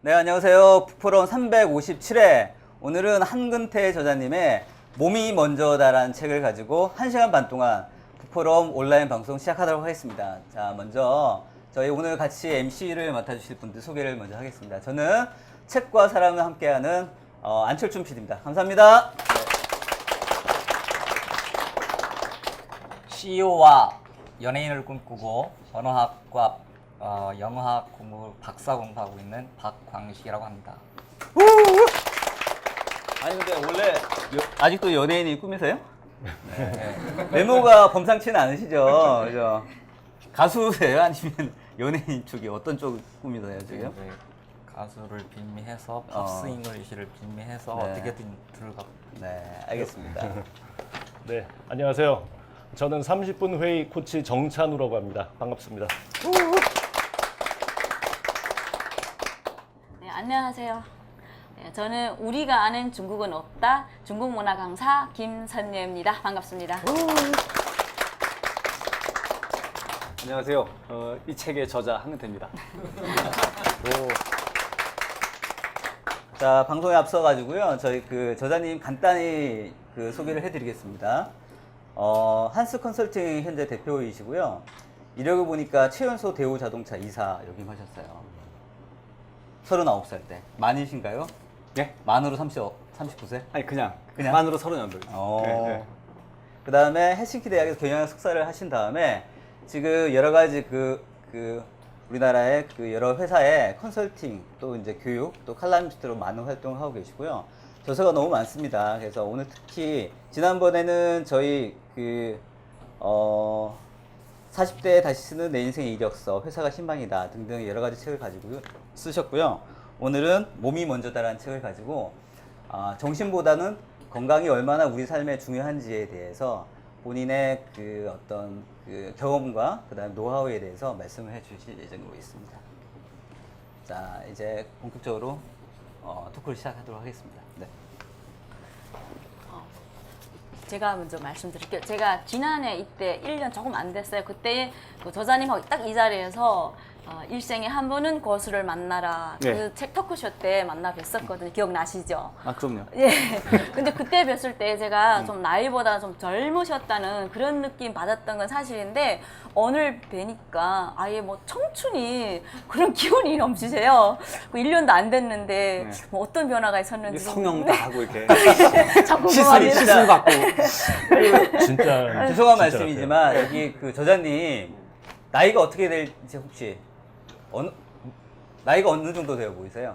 네, 안녕하세요. 북포럼 357회. 오늘은 한근태 저자님의 몸이 먼저다라는 책을 가지고 1시간 반 동안 북포럼 온라인 방송 시작하도록 하겠습니다. 자, 먼저 저희 오늘 같이 MC를 맡아주실 분들 소개를 먼저 하겠습니다. 저는 책과 사랑을 함께하는 안철준 PD입니다. 감사합니다. CEO와 연예인을 꿈꾸고 언어학과 영어학 공부 박사 공부하고 있는 박광식이라고 합니다. 아니 근데 원래 아직도 연예인이 꿈이세요? 네. 외모가 범상치는 않으시죠? 그죠? 가수세요? 아니면 연예인 쪽이 어떤 쪽 꿈이세요 지금? 네, 가수를 빌미해서 팝스 잉글리시를 빌미해서 네. 어떻게든 들어가. 네, 알겠습니다. 네, 안녕하세요. 저는 30분 회의 코치 정찬우라고 합니다. 반갑습니다. 네, 안녕하세요. 네, 저는 우리가 아는 중국은 없다. 중국 문화 강사 김선예입니다. 반갑습니다. 안녕하세요. 이 책의 저자 한근태입니다. 자, 방송에 앞서 가지고요. 저희 그 저자님 간단히 그 소개를 해드리겠습니다. 한스 컨설팅 현재 대표이시고요. 이력을 보니까 최연소 대우 자동차 이사 역임하셨어요. 39살 때. 만이신가요? 네? 만으로 39세? 아니 그냥 그냥? 만으로 38. 그 다음에 헬싱키 대학에서 경영학 석사를 하신 다음에 지금 여러 가지 우리나라의 그 여러 회사의 컨설팅 또 이제 교육 또 칼럼니스트로 많은 활동을 하고 계시고요. 저서가 너무 많습니다. 그래서 오늘 특히 지난번에는 저희 40대에 다시 쓰는 내 인생의 이력서, 회사가 신방이다 등등 여러 가지 책을 가지고 쓰셨고요. 오늘은 몸이 먼저다라는 책을 가지고 정신보다는 건강이 얼마나 우리 삶에 중요한지에 대해서 본인의 그 어떤 그 경험과 그다음 노하우에 대해서 말씀을 해주실 예정으로 있습니다. 자, 이제 본격적으로 토크를 시작하도록 하겠습니다. 네. 제가 먼저 말씀드릴게요. 제가 지난해 이때 1년 조금 안 됐어요. 그때 그 저자님하고 딱 이 자리에서 일생에 한 번은 고수를 만나라. 네. 그 책 토크쇼 때 만나 뵀었거든요. 기억나시죠? 아 그럼요. 예. 근데 그때 뵀을 때 제가 좀 나이보다 좀 젊으셨다는 그런 느낌 받았던 건 사실인데 오늘 뵈니까 아예 뭐 청춘이 그런 기운이 넘치세요. 1년도 안 됐는데 네. 뭐 어떤 변화가 있었는지 성형 다 하고 이렇게 참 시술 궁금합니다. 시술 받고. 진짜 죄송한 진짜 말씀이지만 여기 그 저자님 나이가 어떻게 될지 혹시 나이가 어느 정도 되어 보이세요?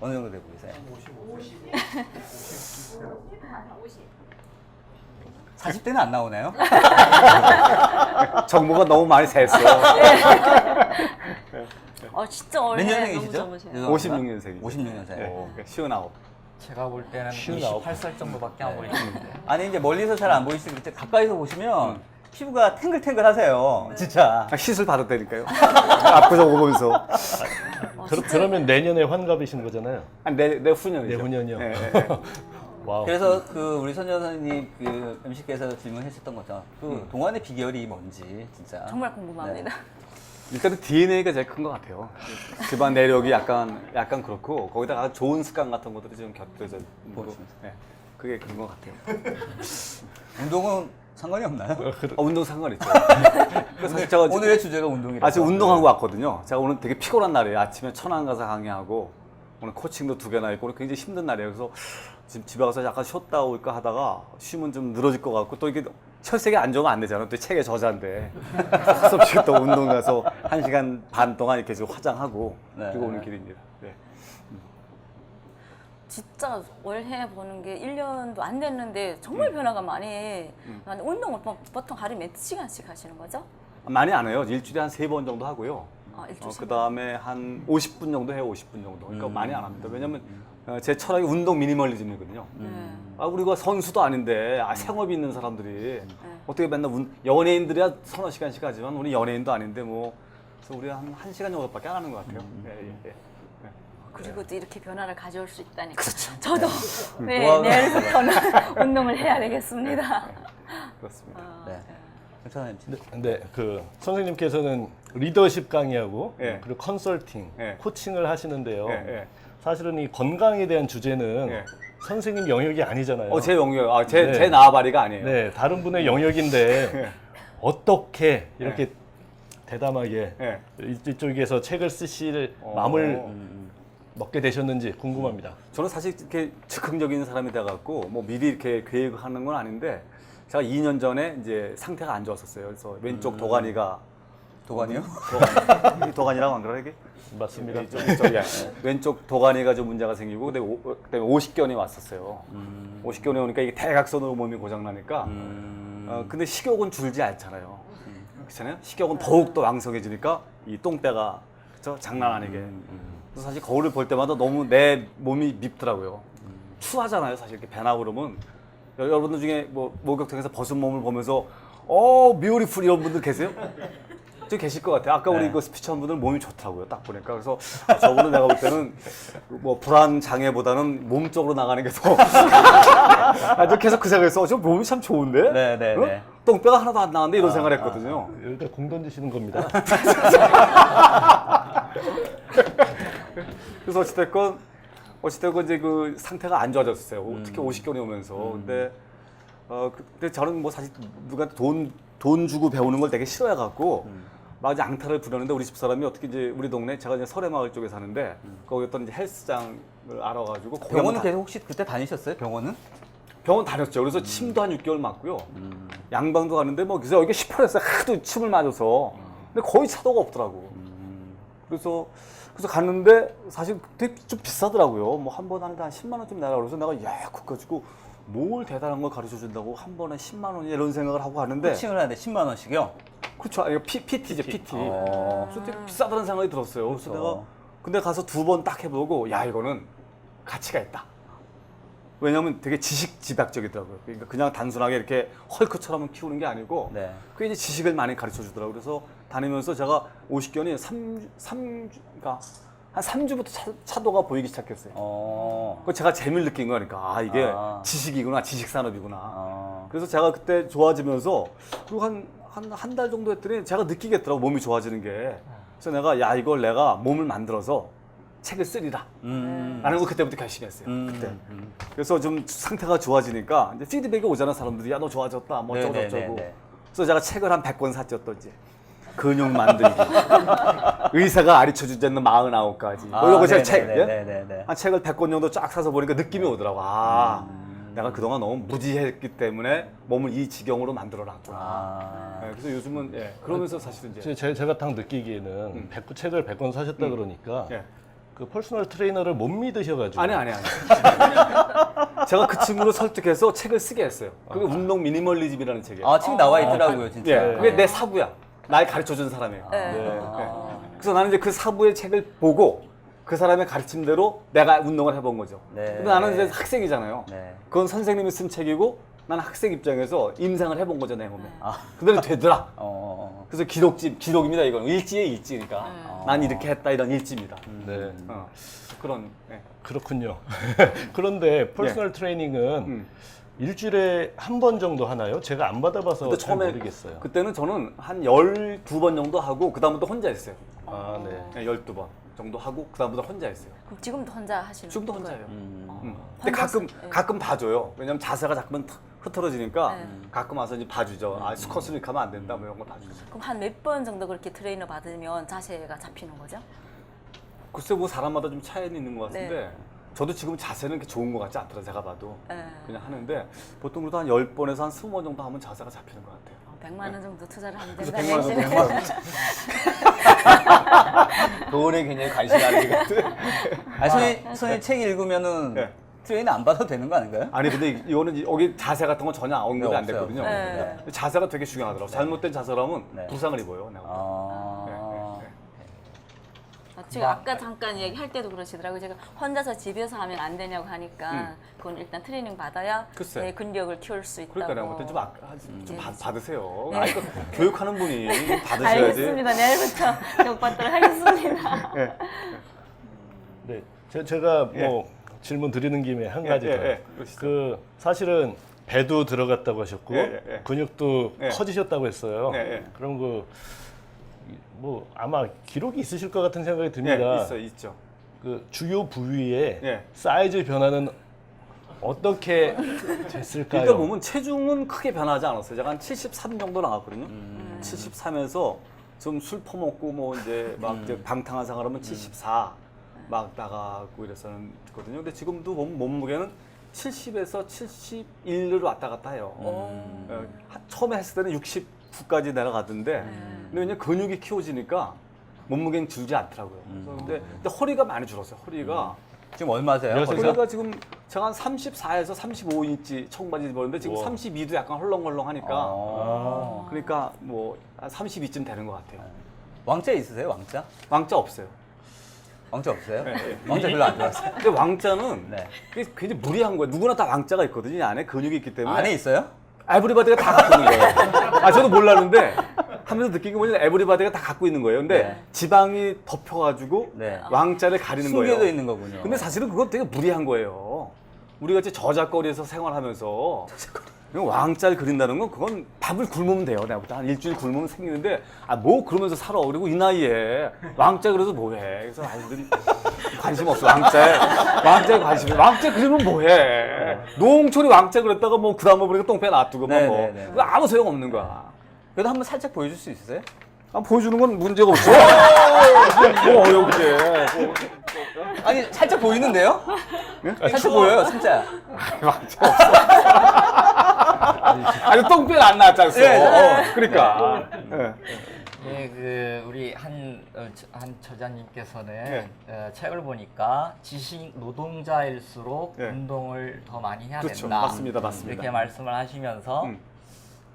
어느 정도 되어 보이세요? 40대는 안 나오나요? 정보가 너무 많이 샜어. 진짜 몇 올해 너무 년생이시죠? 젊으세요. 56년생이죠. 56년생. 59. 제가 볼 때는 59. 28살 정도밖에 안 보이는데. 아니 이제 멀리서 잘 안 보이시고 가까이서 보시면 피부가 탱글탱글하세요. 진짜. 시술 받았다니까요. 앞에서 보면서. 그러면 내년에 환갑이신 거잖아요. 내 후년이죠. 내후년이요. 네. 와우. 그래서 그 우리 선 여사님 그 MC께서 질문하셨던 거죠. 그 동안의 비결이 뭔지 진짜. 정말 궁금합니다. 네. 일단은 DNA가 제일 큰 것 같아요. 집안 내력이 약간 그렇고 거기다가 좋은 습관 같은 것들이 좀 곁들여져 있고. 네. 그게 그런 것 같아요. 운동은 상관이 없나요? 운동 상관있죠. 그래서 제가 오늘의 주제가 운동이라서. 지금 운동하고 왔거든요. 제가 오늘 되게 피곤한 날이에요. 아침에 천안 가서 강의하고 오늘 코칭도 2개나 있고 오늘 굉장히 힘든 날이에요. 그래서 지금 집에 가서 약간 쉬었다 올까 하다가 쉬면 좀 늘어질 것 같고 또 이게 혈색이 안 좋으면 안 되잖아요. 또 책의 저자인데 수없이 또 운동 가서 1시간 반 동안 이렇게 지금 화장하고 네. 그리고 오는 길입니다. 네. 진짜 올해 보는 게 1년도 안 됐는데 정말 변화가 많이 운동을 보통 하루에 몇 시간씩 하시는 거죠? 많이 안 해요. 일주일에 한 3번 정도 하고요. 일주일 그 다음에 한 50분 정도 해요. 50분 정도. 그러니까 많이 안 합니다. 왜냐면 제 철학이 운동 미니멀리즘이거든요. 우리가 선수도 아닌데 생업이 있는 사람들이 어떻게 맨날 연예인들이야 서너 시간씩 하지만 우리 연예인도 아닌데 뭐 그래서 우리 한 1시간 정도밖에 안 하는 것 같아요. 예. 그리고 또 이렇게 변화를 가져올 수 있다니까. 그렇죠. 저도 노하우가 내일부터는 운동을 해야 되겠습니다. 그렇습니다. 네. 괜찮아요. 근데 그 선생님께서는 리더십 강의하고 예. 그리고 컨설팅, 예. 코칭을 하시는데요. 예, 예. 사실은 이 건강에 대한 주제는 예. 선생님 영역이 아니잖아요. 제 영역, 제 네. 나아바리가 아니에요. 네, 다른 분의 영역인데 예. 어떻게 이렇게 대담하게 예. 이쪽에서 책을 쓰실 마음을 먹게 되셨는지 궁금합니다. 저는 사실 이렇게 즉흥적인 사람이 돼갖고 뭐 미리 이렇게 계획하는 건 아닌데 제가 2년 전에 이제 상태가 안 좋았었어요. 그래서 왼쪽 도가니가 도관이요? 도가니라고 안 그래요 이게? 맞습니다. 이쪽, 예. 왼쪽 도가니가 좀 문제가 생기고 그다음에 오십견이 왔었어요. 오십견이 오니까 이게 대각선으로 몸이 고장나니까 근데 식욕은 줄지 않잖아요. 그렇잖아요. 식욕은 더욱 더 왕성해지니까 이 똥배가 그렇죠? 장난 아니게. 그래서 사실 거울을 볼 때마다 너무 내 몸이 밉더라고요. 추하잖아요. 사실 이렇게 배나 그러면 여러분들 중에 뭐 목욕탕에서 벗은 몸을 보면서 뷰티풀 이런 분들 계세요? 좀 계실 것 같아요. 아까 우리 네. 그 스피처한 분들 몸이 좋더라고요. 딱 보니까. 그래서 저분은 내가 볼 때는 뭐 불안 장애보다는 몸쪽으로 나가는 게 더. 저 계속 그 생각했어. 저 몸이 참 좋은데? 네, 네, 어? 네. 똥배가 하나도 안 나왔는데 이런 생각을 했거든요. 여기다 공 던지시는 겁니다. 그래서 어찌됐건 이제 그 상태가 안 좋아졌어요. 특히 50견이 오면서. 근데 근데 저는 뭐 사실 누구한테 돈 주고 배우는 걸 되게 싫어해갖고 막 이제 앙탈을 부렸는데 우리 집 사람이 어떻게 이제 우리 동네 제가 이제 설해마을 쪽에 사는데 거기 어떤 이제 헬스장을 알아가지고 거기 병원은 한번 계속 혹시 그때 다니셨어요? 병원은? 병원 다녔죠. 그래서 침도 한 6개월 맞고요. 양방도 가는데 뭐 그래서 여기 시퍼랬어요. 하도 침을 맞아서. 근데 거의 차도가 없더라고. 그래서 갔는데 사실 되게 좀 비싸더라고요. 뭐 한 번 하는데 한 10만 원쯤 내라 그래서 내가 야 그거 가지고 뭘 대단한 걸 가르쳐 준다고 한 번에 10만 원이 이런 생각을 하고 하는데 코칭을 하는데 10만 원씩이요? 그렇죠. 아니 PT죠, PT. 어. 그래서 되게 비싸다는 생각이 들었어요. 그래서 그렇죠. 내가 근데 가서 2번 딱 해보고 야 이거는 가치가 있다. 왜냐하면 되게 지식 집약적이더라고요. 그러니까 그냥 단순하게 이렇게 헐크처럼 키우는 게 아니고 네. 그 이제 지식을 많이 가르쳐 주더라고요. 그래서 다니면서 제가 50견이 그러니까 한 3주부터 차도가 보이기 시작했어요. 그 제가 재미를 느낀 거니까 이게 지식이구나, 지식 산업이구나. 그래서 제가 그때 좋아지면서 그리고 한 달 정도 했더니 제가 느끼겠더라고 몸이 좋아지는 게. 그래서 내가 야 이걸 내가 몸을 만들어서 책을 쓰리라. 라는 거 그때부터 결심했어요. 그때. 그래서 좀 상태가 좋아지니까 이제 피드백이 오잖아 사람들이 야 너 좋아졌다 뭐 어쩌고 네, 저쩌고. 네, 네. 그래서 제가 책을 한 100권 샀죠 또 이제. 근육 만들기. 의사가 가르쳐 주지 않는 49가지. 뭐 이런 거 제가 책. 예? 네네네. 한 책을 100권 정도 쫙 사서 보니까 느낌이 오더라고. 내가 그동안 너무 무지했기 때문에 몸을 이 지경으로 만들어놨구나. 예, 그래서 요즘은 그러면서 사실은 이제 제가 딱 느끼기에는 책을 100권 사셨다 그러니까 예. 그 퍼스널 트레이너를 못 믿으셔가지고 아니. 제가 그 친구를 설득해서 책을 쓰게 했어요. 그게 운동 미니멀리즘이라는 책이에요. 아, 책 나와 있더라고요, 진짜. 예, 그게 내 사부야. 날 가르쳐 준 사람이에요. 네. 그래서 나는 이제 그 사부의 책을 보고 그 사람의 가르침대로 내가 운동을 해본 거죠. 네. 근데 나는 이제 학생이잖아요. 네. 그건 선생님이 쓴 책이고 나는 학생 입장에서 임상을 해본 거죠, 내 몸에. 그대로 되더라. 그래서 기록입니다, 이건. 일지에 일지니까. 난 이렇게 했다, 이런 일지입니다. 네. 그런. 그렇군요. 그런데 퍼스널 트레이닝은 일주일에 한 번 정도 하나요? 제가 안 받아봐서 근데 잘 처음에 모르겠어요. 그때는 저는 한 12번 정도 하고 그다음부터 혼자 했어요. 아, 네. 네, 12번 정도 하고 그다음부터 혼자 했어요. 그럼 지금도 혼자 하시는 지금도 건가요? 혼자예요. 근데 혼자서- 가끔 봐줘요. 왜냐면 자세가 자꾸만 흐트러지니까 네. 가끔 와서 이제 봐주죠. 스쿼트를 이렇게 하면 안 된다, 뭐 이런 거 봐주죠. 그럼 한 몇 번 정도 그렇게 트레이너 받으면 자세가 잡히는 거죠? 글쎄 뭐 사람마다 좀 차이는 있는 것 같은데 네. 저도 지금 자세는 그렇게 좋은 것 같지 않더라 제가 봐도. 네. 그냥 하는데 보통 그래도 한 10번에서 한 20번 정도 하면 자세가 잡히는 것 같아요. 100만 원 정도 투자를 하면 그래서 된다는 100만 원, 얘기시네요. 100만 원. 돈에 굉장히 관심이 많은 것 같아요. 선생님 책 읽으면은 네. 트레이너 안 받아도 되는 거 아닌가요? 아니 근데 이거는 여기 자세 같은 건 전혀 언급이 네, 안 없어요. 됐거든요. 네. 자세가 되게 중요하더라고. 잘못된 자세라면 네. 부상을 입어요. 내가. 지금 아까 잠깐 얘기할 때도 그러시더라고요. 제가 혼자서 집에서 하면 안 되냐고 하니까 그건 일단 트레이닝 받아야 글쎄. 내 근력을 키울 수 있다고. 그러니까 내가 볼때 좀 받으세요. 네. 아니, 그 교육하는 분이 좀 받으셔야지. 알겠습니다. 내일부터 교육받도록 하겠습니다. 네. 제가 예. 뭐 질문 드리는 김에 한 가지 더. 그러시죠. 그 사실은 배도 들어갔다고 하셨고 예. 근육도 예. 커지셨다고 했어요. 예. 그럼 뭐 아마 기록이 있으실 것 같은 생각이 듭니다. 있죠. 그 주요 부위의 예. 사이즈 변화는 어떻게 됐을까요? 일단 보면 체중은 크게 변하지 않았어요. 제가 한 73 정도 나갔거든요. 73에서 좀 술 퍼먹고 뭐 이제 막 이제 방탕한 생활하면 74 막 나가고 이랬었거든요. 근데 지금도 보면 몸무게는 70에서 71로 왔다 갔다 해요. 처음에 했을 때는 69까지 내려가던데 근데 그냥 근육이 키워지니까 몸무게는 줄지 않더라고요. 그래서 근데 허리가 많이 줄었어요. 허리가 지금 얼마세요? 몇 거기서? 허리가 지금 제가 한 34에서 35인치 청바지 입었는데 지금 우와. 32도 약간 헐렁헐렁하니까 어. 그러니까 뭐 한 32쯤 되는 것 같아요. 왕자 있으세요? 왕자? 왕자 없어요. 왕자 없어요? 네. 왕자 별로 안 좋아하세요? 근데 왕자는 네. 그게 굉장히 무리한 거예요. 누구나 다 왕자가 있거든요. 이 안에 근육이 있기 때문에. 안에 있어요? 에브리바디가 다 갖고 있는 거예요. 아 저도 몰랐는데 하면서 느낀 게 뭐냐면 에브리바디가 다 갖고 있는 거예요. 근데 네. 지방이 덮여가지고 네. 왕자를 가리는 거예요. 숨겨져 있는 거군요. 근데 사실은 그건 되게 무리한 거예요. 우리가 이제 저작거리에서 생활하면서 왕자를 그린다는 건 그건 밥을 굶으면 돼요. 내가 볼 때 한 일주일 굶으면 생기는데 아 뭐 그러면서 살아. 그리고 이 나이에 왕자 그래서 뭐해. 그래서 아이들은 관심 없어. 왕자에 관심이. 왕자 그리면 뭐해. 노홍철이 왕자 그렸다가 뭐 그다음에 보니까 똥배 놔두고 뭐. 네네네. 그거 아무 소용 없는 거야. 그래도 한번 살짝 보여줄 수 있으세요? 아, 보여주는 건 문제가 없어. 뭐 어렵게. 아니 살짝 보이는데요? 살짝 보여요, 진짜. 아니 똥배는 안 나왔잖아. 네. 그러니까. 예, 그 우리 한 저자님께서는 네. 책을 보니까 지식 노동자일수록 네. 운동을 더 많이 해야 그렇죠. 된다. 맞습니다. 맞습니다. 이렇게 말씀을 하시면서 음.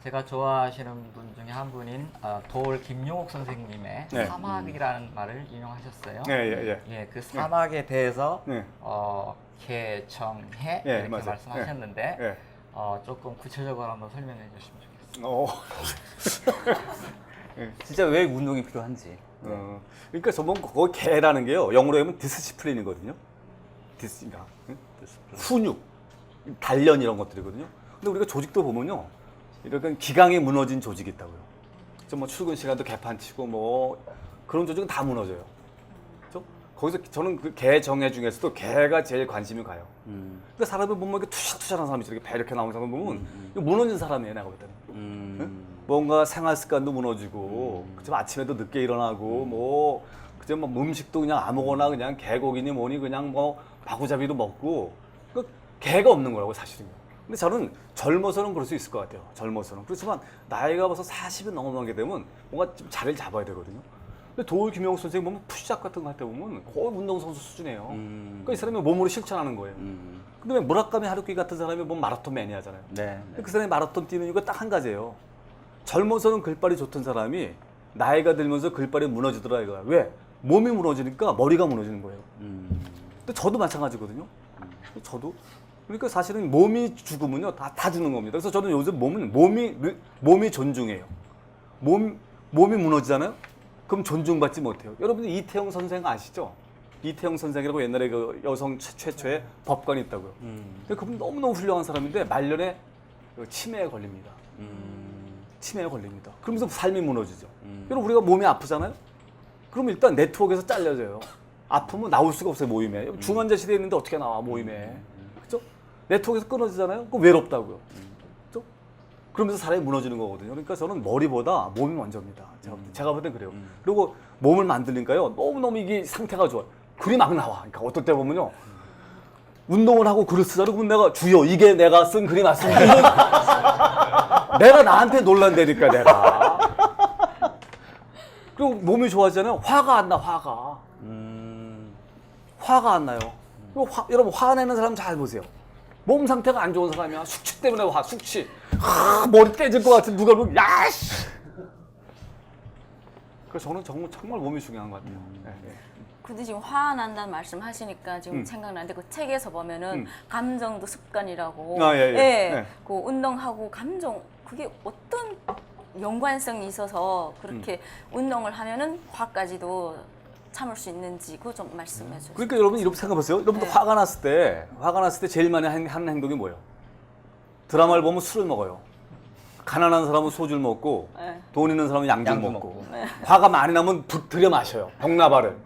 제가 좋아하시는 분 중에 한 분인 도올 김용옥 선생님의 네. 사막이라는 말을 인용하셨어요. 예. 예, 그 사막에 대해서 네. 개정해 예, 이렇게 맞아요. 말씀하셨는데 예. 조금 구체적으로 한번 설명해 주시면 좋겠습니다. 진짜 왜 운동이 필요한지. 그러니까 저번 거기 개라는 게요. 영어로 하면 디스치플린이거든요. 디스가 훈육, 단련 이런 것들이거든요. 근데 우리가 조직도 보면요. 이렇게 기강이 무너진 조직이 있다고요. 뭐 출근 시간도 개판치고 뭐 그런 조직은 다 무너져요. 그렇죠? 거기서 저는 그 개 정예 중에서도 개가 제일 관심이 가요. 근데 사람을 보면 이렇게 투샷투샷한 사람이 있어요. 이렇게 배 이렇게 나오는 사람을 보면 이거 무너진 사람이에요. 내가 볼 때는. 뭔가 생활 습관도 무너지고 그죠 아침에도 늦게 일어나고 뭐 그죠 뭐 음식도 그냥 아무거나 그냥 개고기니 뭐니 그냥 뭐 마구잡이도 먹고 그 개가 없는 거라고 사실은. 근데 저는 젊어서는 그럴 수 있을 것 같아요. 젊어서는. 그렇지만 나이가 벌써 40이 넘어가게 되면 뭔가 좀 자리를 잡아야 되거든요. 근데 도울 김영욱 선생님 보면 푸시작 같은 거 할 때 보면 거의 운동선수 수준이에요. 그러니까 이 사람이 몸으로 실천하는 거예요. 근데 왜 무라카미 하루키 같은 사람이 뭐 마라톤 매니아잖아요. 네. 그 사람이 마라톤 뛰는 이유가 딱 한 가지예요. 젊어서는 글발이 좋던 사람이 나이가 들면서 글발이 무너지더라 이거야. 왜? 몸이 무너지니까 머리가 무너지는 거예요. 근데 저도 마찬가지거든요. 저도. 그러니까 사실은 몸이 죽으면요 다 죽는 겁니다. 그래서 저는 요즘 몸이 존중해요. 몸이 무너지잖아요. 그럼 존중받지 못해요. 여러분들 이태영 선생 아시죠? 이태영 선생이라고 옛날에 그 여성 최초의 법관이 있다고요. 근데 그분 너무너무 훌륭한 사람인데 말년에 치매에 걸립니다. 치매에 걸립니다. 그러면서 삶이 무너지죠. 여러분 우리가 몸이 아프잖아요. 그럼 일단 네트워크에서 잘려져요. 아프면 나올 수가 없어요 모임에. 중환자 시대에 있는데 어떻게 나와 모임에. 그렇죠? 네트워크에서 끊어지잖아요. 그거 외롭다고요. 그렇죠? 그러면서 사람이 무너지는 거거든요. 그러니까 저는 머리보다 몸이 먼저입니다. 제가 볼 땐 그래요. 그리고 몸을 만들니까요 너무너무 이게 상태가 좋아요. 글이 막 나와. 그러니까 어떨 때 보면요. 운동을 하고 글을 쓰자고 그러면 내가 주여 이게 내가 쓴 글이 맞습니다. 내가 나한테 놀란다니까 내가. 그리고 몸이 좋아지잖아요. 화가 안 나. 화가 안 나요. 그리고 여러분 화내는 사람 잘 보세요. 몸 상태가 안 좋은 사람이야. 숙취 때문에 숙취. 머리 떼질 것 같은 누가 보면 야씨. 그래서 저는 정말 몸이 중요한 것 같아요. 네. 근데 지금 화난다는 말씀 하시니까 지금 생각나는데 그 책에서 보면은 감정도 습관이라고. 예. 그 운동하고 감정 그게 어떤 연관성이 있어서 그렇게 운동을 하면은 화까지도 참을 수 있는지 그거 좀 말씀해 주세요. 그러니까 여러분 이렇게 생각해보세요. 여러분도 네. 화가 났을 때 제일 많이 하는 행동이 뭐예요? 드라마를 보면 술을 먹어요. 가난한 사람은 소주를 먹고 네. 돈 있는 사람은 양주를 양주 먹고 먹고. 화가 많이 나면 들여 마셔요. 병나발을.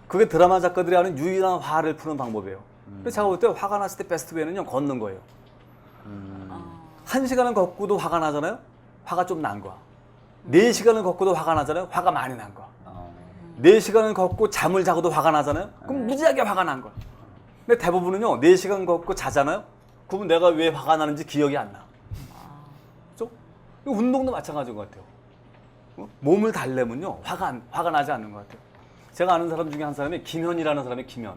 그게 드라마 작가들이 하는 유일한 화를 푸는 방법이에요. 근데 제가 볼 때 화가 났을 때 베스트 웨이는요 걷는 거예요. 한 시간을 걷고도 화가 나잖아요. 화가 좀 난 거야. 4시간을 걷고도 화가 나잖아요. 화가 많이 난 거야. 4시간을 걷고 잠을 자고도 화가 나잖아요. 그럼 무지하게 화가 난 거야. 근데 대부분은요 4시간 걷고 자잖아요. 그러면 내가 왜 화가 나는지 기억이 안 나. 그렇죠? 운동도 마찬가지인 것 같아요. 몸을 달래면요 화가 나지 않는 것 같아요. 제가 아는 사람 중에 한 사람이 김현이라는 사람이 김현.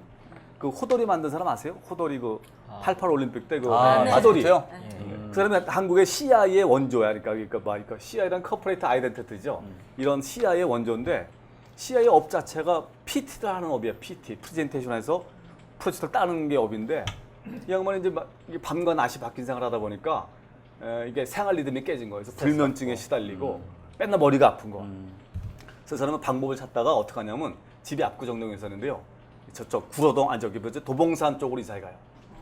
그 호돌이 만든 사람 아세요? 호돌이 그 88 올림픽 때 그 호돌이. 맞죠? 그 사람이 한국의 CIA의 원조야. 그러니까 CIA란 커퍼레이트 아이덴티티죠. 이런 CIA의 원조인데 CIA 업 자체가 PT를 하는 업이에요. PT, 프레젠테이션에서 프로젝트를 따는 게 업인데 이 양반이 이제 막 이게 밤과 낮이 바뀐 생활을 하다 보니까 이게 생활 리듬이 깨진 거예요. 그래서 불면증에 시달리고 맨날 머리가 아픈 거. 그래서 저는 방법을 찾다가 어떻게 하냐면 집이 압구정동에 있었는데요. 저쪽 구로동 아니 저기 뭐지 도봉산 쪽으로 이사해 가요.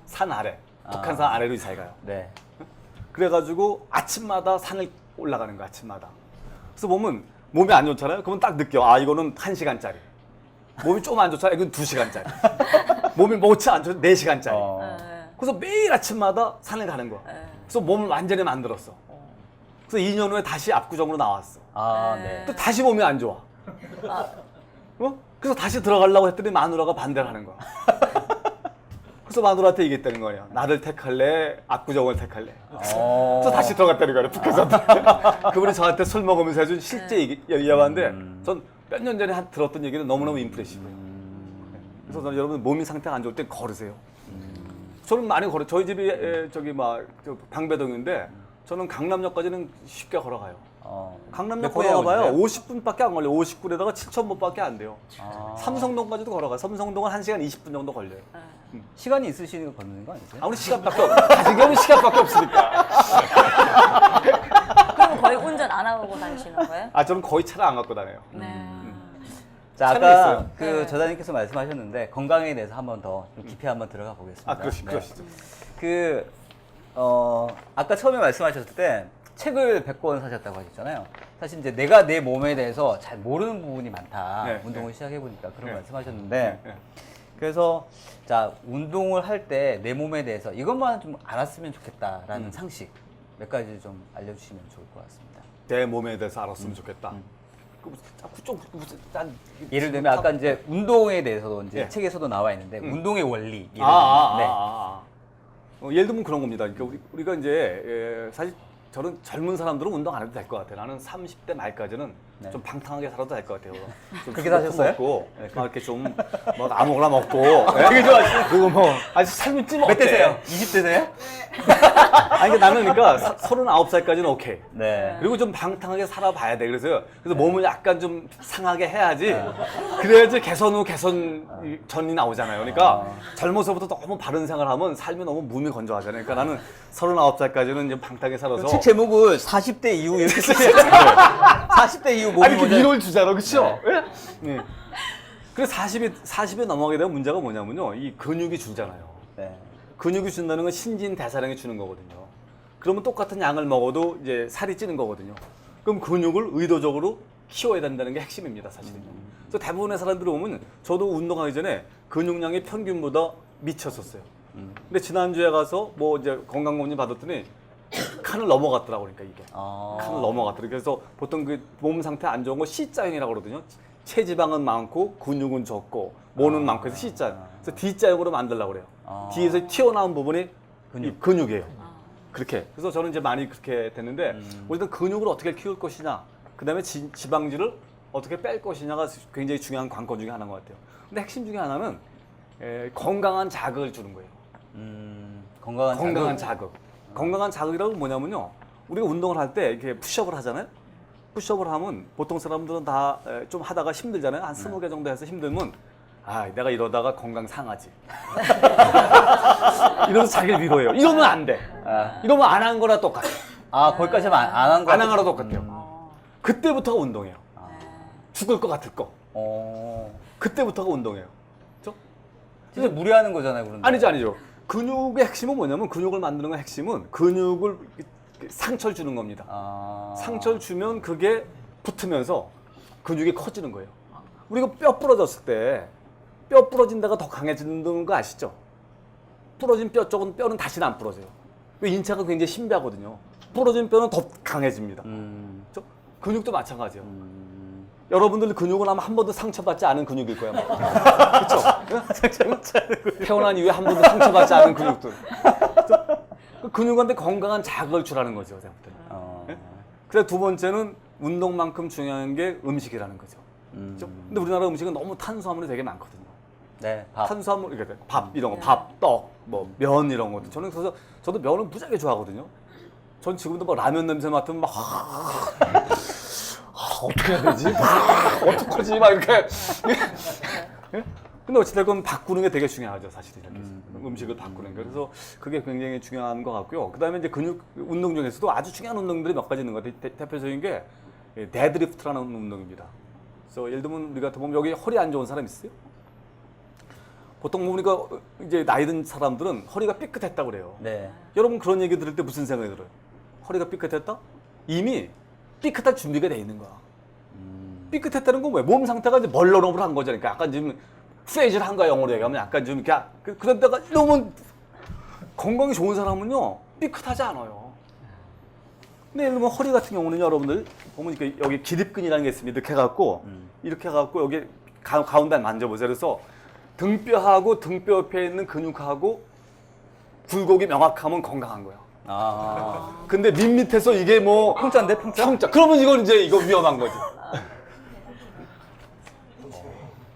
산 아래, 북한산 아래로 이사해 가요. 네. 그래가지고 아침마다 산을 올라가는 거야. 아침마다. 그래서 보면 몸이 안 좋잖아요. 그러면 딱 느껴. 아 이거는 1시간짜리. 몸이 좀 안 좋잖아요. 이건 2시간짜리. 몸이 못 안 좋아 4시간짜리. 그래서 매일 아침마다 산을 가는 거야. 그래서 몸을 완전히 만들었어. 그래서 2년 후에 다시 압구정으로 나왔어. 아, 네. 또 다시 몸이 안 좋아. 그래서 다시 들어가려고 했더니 마누라가 반대를 하는 거야. 그래서 마누라한테 얘기했다는 거예요. 나를 택할래? 압구정을 택할래? 그래서 다시 들어갔다는 거예요. 북한산. 그분이 저한테 술 먹으면서 해준 실제 얘기하는데 전 몇 년 전에 들었던 얘기는 너무너무 임프레시브해요. 그래서 저는 여러분 몸이 상태가 안 좋을 땐 걸으세요. 저는 많이 걸어요. 저희 집이 저기 방배동인데 저는 강남역까지는 쉽게 걸어가요. 강남역 몇 분에 걸어가봐요. 오세요? 50분밖에 안 걸려요. 59에다가 7,000보밖에 안 돼요. 삼성동까지도 걸어가요. 삼성동은 1시간 20분 정도 걸려요. 시간이 있으시니까 걷는 거 아니세요? 아무리 시간밖에 가진 경우는 시간밖에 없으니까. 그럼 거의 운전 안 하고 다니시는 거예요? 저는 거의 차를 안 갖고 다녀요. 네. 자, 차는 아까 있어요. 그 네. 저자님께서 말씀하셨는데 건강에 대해서 한번 더 좀 깊이 한번 들어가 보겠습니다. 그러시죠. 아까 처음에 말씀하셨을 때 책을 100권 사셨다고 하셨잖아요. 사실 이제 내가 내 몸에 대해서 잘 모르는 부분이 많다. 네, 운동을 네. 시작해 보니까 그런 네. 말씀하셨는데 네. 그래서 자, 운동을 할 때 내 몸에 대해서 이것만 좀 알았으면 좋겠다라는 상식 몇 가지 좀 알려주시면 좋을 것 같습니다. 내 몸에 대해서 알았으면 좋겠다. 예를 들면 아까 이제 운동에 대해서도 이제 예. 책에서도 나와 있는데 운동의 원리. 예를 예를 들면 그런 겁니다. 그러니까 우리가 이제 사실 저는 젊은 사람들은 운동 안 해도 될 것 같아요. 나는 30대 말까지는 네. 좀 방탕하게 살아도 될 것 같아요. 좀 그렇게 술도 사셨어요? 먹고, 막 이렇게 좀 뭐 아무거나 먹고. 되게 좋아하시죠. 그리고 뭐 아직 삶이 찌면 몇 대세요? 20대세요? 아니 나는 그러니까 39살까지는 오케이. 네. 그리고 좀 방탕하게 살아봐야 돼. 그래서 몸을 약간 좀 상하게 해야지. 그래야지 개선 후 개선전이 나오잖아요. 그러니까 젊어서부터 너무 바른 생활하면 삶이 너무 몸이 건조하잖아요. 그러니까 나는 39살까지는 좀 방탕하게 살아서. 책 제목을 40대 이후 이렇게 쓰세요. 40대 이후 몸이 아니 그 먼저. 위로를 주잖아, 그렇죠? 네. 그래서 40이 넘어가게 되면 문제가 뭐냐면요, 이 근육이 줄잖아요. 네. 근육이 준다는 건 신진대사량이 주는 거거든요. 그러면 똑같은 양을 먹어도 이제 살이 찌는 거거든요. 그럼 근육을 의도적으로 키워야 된다는 게 핵심입니다, 사실은요. 그래서 대부분의 사람들이 보면 저도 운동하기 전에 근육량이 평균보다 미쳤었어요. 근데 지난주에 가서 뭐 이제 건강검진 받았더니 칸을 넘어갔더라고, 그러니까 이게. 칸을 넘어갔더라고요. 그래서 보통 그 몸 상태 안 좋은 거 C자형이라고 그러거든요. 체지방은 많고 근육은 적고 모는 많고 해서 C자형. 그래서 D자형으로 만들려고 그래요. 뒤에서 튀어나온 부분이 근육이에요. 그렇게. 그래서 저는 이제 많이 그렇게 됐는데 일단 근육을 어떻게 키울 것이냐, 그 다음에 지방질을 어떻게 뺄 것이냐가 굉장히 중요한 관건 중에 하나인 것 같아요. 근데 핵심 중에 하나는 건강한 자극을 주는 거예요. 건강한 자극. 건강한 자극이라고 뭐냐면요, 우리가 운동을 할 때 이렇게 푸시업을 하잖아요. 푸시업을 하면 보통 사람들은 다 좀 하다가 힘들잖아요. 한 20개 정도 해서 힘들면 내가 이러다가 건강 상하지. 이러면서 자기를 위로해요. 이러면 안 돼. 이러면 안 한 거나 똑같아. 거기까지 안한 거. 안 한 거나 똑같아요. 그때부터가 운동이에요. 죽을 것 같을 거. 그때부터가 운동이에요. 그렇죠? 진짜 무리하는 거잖아요, 그런데. 아니죠. 근육의 핵심은 뭐냐면 근육을 만드는 건 핵심은 근육을 상처를 주는 겁니다. 상처를 주면 그게 붙으면서 근육이 커지는 거예요. 우리가 뼈 부러졌을 때 뼈 부러진 데가 더 강해지는 거 아시죠? 부러진 뼈 쪽은 뼈는 다시는 안 부러져요. 인체가 굉장히 신비하거든요. 부러진 뼈는 더 강해집니다. 그렇죠? 근육도 마찬가지예요. 여러분들 근육은 아마 한 번도 상처받지 않은 근육일 거예요. 그렇죠? 태어난 이후에 한 번도 상처받지 않은 근육들. 그 근육한테 건강한 자극을 주라는 거죠. 제가 볼 때는. 네? 그래서 두 번째는 운동만큼 중요한 게 음식이라는 거죠. 그렇죠? 근데 우리나라 음식은 너무 탄수화물이 되게 많거든요. 네, 밥. 탄수화물, 이렇게 밥 이런 거, 밥, 떡, 뭐 면 이런 것도. 저는 그래서 저도 면을 무지하게 좋아하거든요. 전 지금도 막 라면 냄새 맡으면 막 어떻게 해야 되지? 어떡하지? 막 이렇게. 근데 어찌됐건 바꾸는 게 되게 중요하죠, 사실은. 음식을 바꾸는 게. 그래서 그게 굉장히 중요한 것 같고요. 그 다음에 이제 근육 운동 중에서도 아주 중요한 운동들이 몇 가지 있는 것 같아요. 대표적인 게 데드리프트라는 운동입니다. 그래서 예를 들면 우리 같은 보면 여기 허리 안 좋은 사람 있어요? 보통 우리가 이제 나이 든 사람들은 허리가 삐끗했다고 그래요. 네. 여러분 그런 얘기 들을 때 무슨 생각이 들어요? 허리가 삐끗했다? 이미 삐끗할 준비가 돼 있는 거야. 삐끗했다는 건 뭐야? 몸 상태가 이제 멀너럽을 한 거죠. 그러니까 약간 지금 프레이즈를 한 거야. 영어로 얘기하면 약간 좀 이렇게 그런 데가 너무 건강이 좋은 사람은요 삐끗하지 않아요. 근데 예를 들면 허리 같은 경우는 여러분들 보면 이렇게 여기 기립근이라는 게 있습니다. 이렇게 해갖고 이렇게 해갖고 여기 가운데 만져보세요. 그래서 등뼈하고 등뼈 옆에 있는 근육하고 굴곡이 명확하면 건강한 거야. 근데 밑에서 이게 뭐 평자인데, 평자? 평자. 그러면 이건 이제 이거 위험한 거지.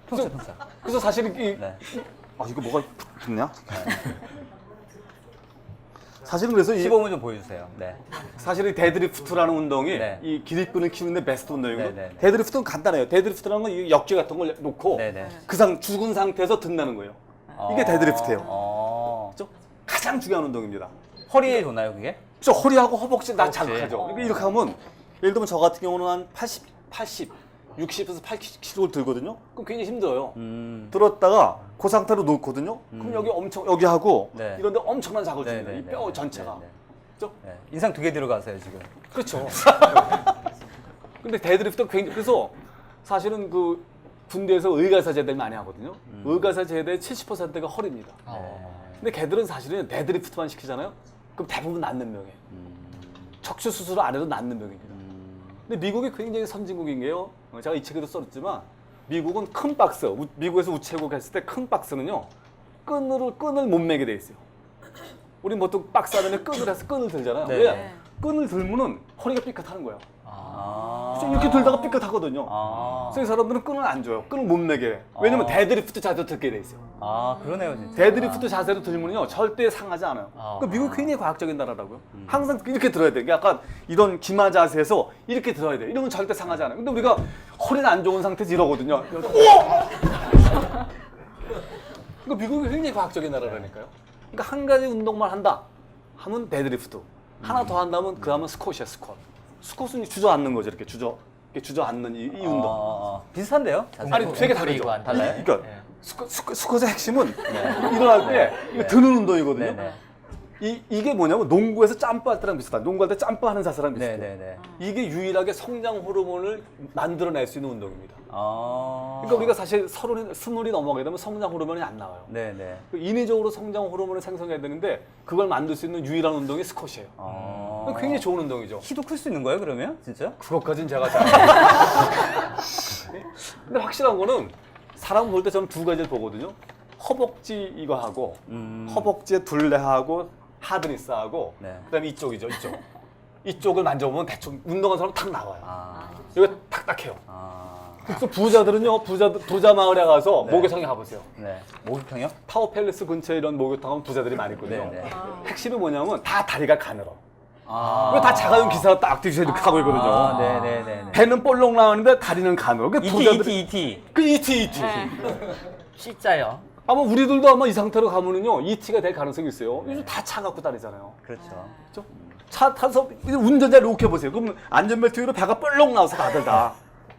평자. 그래서 사실 이 네. 이거 뭐가 붙냐? 사실은 그래서 이 시범을 좀 보여주세요. 네. 사실 이 데드리프트라는 운동이 네. 이 기립근을 키우는데 베스트 운동이고 네. 데드리프트는 간단해요. 데드리프트라는 건 이 역지 같은 걸 놓고 네. 죽은 상태에서 든다는 거예요. 이게 데드리프트예요. 그렇죠? 가장 중요한 운동입니다. 허리에 좋나요, 그게? 저 허리하고 허벅지 다 허벅지. 자극하죠. 이렇게 하면 예를 들면 저 같은 경우는 한 80, 60에서 80kg를 들거든요. 그럼 굉장히 힘들어요. 들었다가 그 상태로 놓거든요. 그럼 여기 여기 하고 네. 이런 데 엄청난 자극을 네, 줍니다. 네, 이 뼈 네, 전체가. 네, 네. 그렇죠? 네. 인상 2개 들어가세요, 지금. 그렇죠. 근데 데드리프트가 굉장히 그래서 사실은 그 군대에서 의가사 제대를 많이 하거든요. 의가사 제대의 70%가 허리입니다. 근데 걔들은 사실은 데드리프트만 시키잖아요. 그럼 대부분 낫는 병이에요. 척추 수술을 안 해도 낫는 병입니다. 근데 미국이 굉장히 선진국인 게요. 제가 이 책에도 썼지만 미국은 큰 박스, 미국에서 우체국 했을 때 큰 박스는요. 끈을 못 매게 돼 있어요. 우리 보통 박스 안에 끈을 들잖아요. 네. 왜? 끈을 들면은 허리가 삐끗하는 거예요. 이렇게 들다가 삐끗하거든요. 그래서 이 사람들은 끈을 안 줘요. 끈을 못 매게. 왜냐면 데드리프트 자세로 들게 돼 있어요. 그러네요, 진짜. 데드리프트 자세로 들면요 절대 상하지 않아요. 그러니까 미국 굉장히 과학적인 나라라고요. 항상 이렇게 들어야 돼. 약간 이런 기마 자세에서 이렇게 들어야 돼. 이러면 절대 상하지 않아요. 근데 우리가 허리는 안 좋은 상태에서 이러거든요. 그러니까 미국이 굉장히 과학적인 나라라니까요. 그러니까 한 가지 운동만 한다 하면 데드리프트. 하나 더 한다면 그 하면 스쿼시야, 스쿼트. 스쿼트는 주저앉는 거죠. 이렇게 주저앉는 이 운동. 비슷한데요? 자세히? 아니 되게 다르죠. 달라요? 그러니까 스쿼트의 핵심은 일어날 때 이거 드는 운동이거든요. 네네. 이게 뭐냐면 농구에서 점프할 때랑 비슷한. 농구할 때 점프하는 자세랑 비슷해요. 네네네. 이게 유일하게 성장 호르몬을 만들어낼 수 있는 운동입니다. 그러니까 우리가 사실 20이 넘어가게 되면 성장 호르몬이 안 나와요. 네네. 인위적으로 성장 호르몬을 생성해야 되는데 그걸 만들 수 있는 유일한 운동이 스쿼시예요. 굉장히 좋은 운동이죠. 키도 클 수 있는 거예요, 그러면? 진짜? 그것까지는 제가 잘. 근데 확실한 거는 사람 볼 때 저는 두 가지를 보거든요. 허벅지 이거 하고 허벅지에 둘레하고 하드니스하고 네. 그다음에 이쪽이죠, 이쪽. 이쪽을 만져보면 대충 운동한 사람 탁 나와요. 여기 탁탁해요. 그래서 부자들은요, 도자 마을에 가서 네. 목욕탕에 가보세요. 네. 목욕탕이요? 타워 팰리스 근처에 이런 목욕탕은 부자들이 많이 있거든요. 네. 핵심이 뭐냐면 다 다리가 가늘어. 왜 다 자가용 기사가 딱 뒤에서 이렇게 하고 있거든요. 네네네. 배는 볼록 나오는데 다리는 가늘어. 그 ET. 그 ET. C자요. 아마 우리들도 아마 이 상태로 가면은요 ET가 될 가능성이 있어요. 요즘 다 차 갖고 다니잖아요. 그렇죠. 그렇죠? 차 타서 운전자를 이렇게 보세요. 그럼 안전벨트 위로 배가 볼록 나와서 다들 다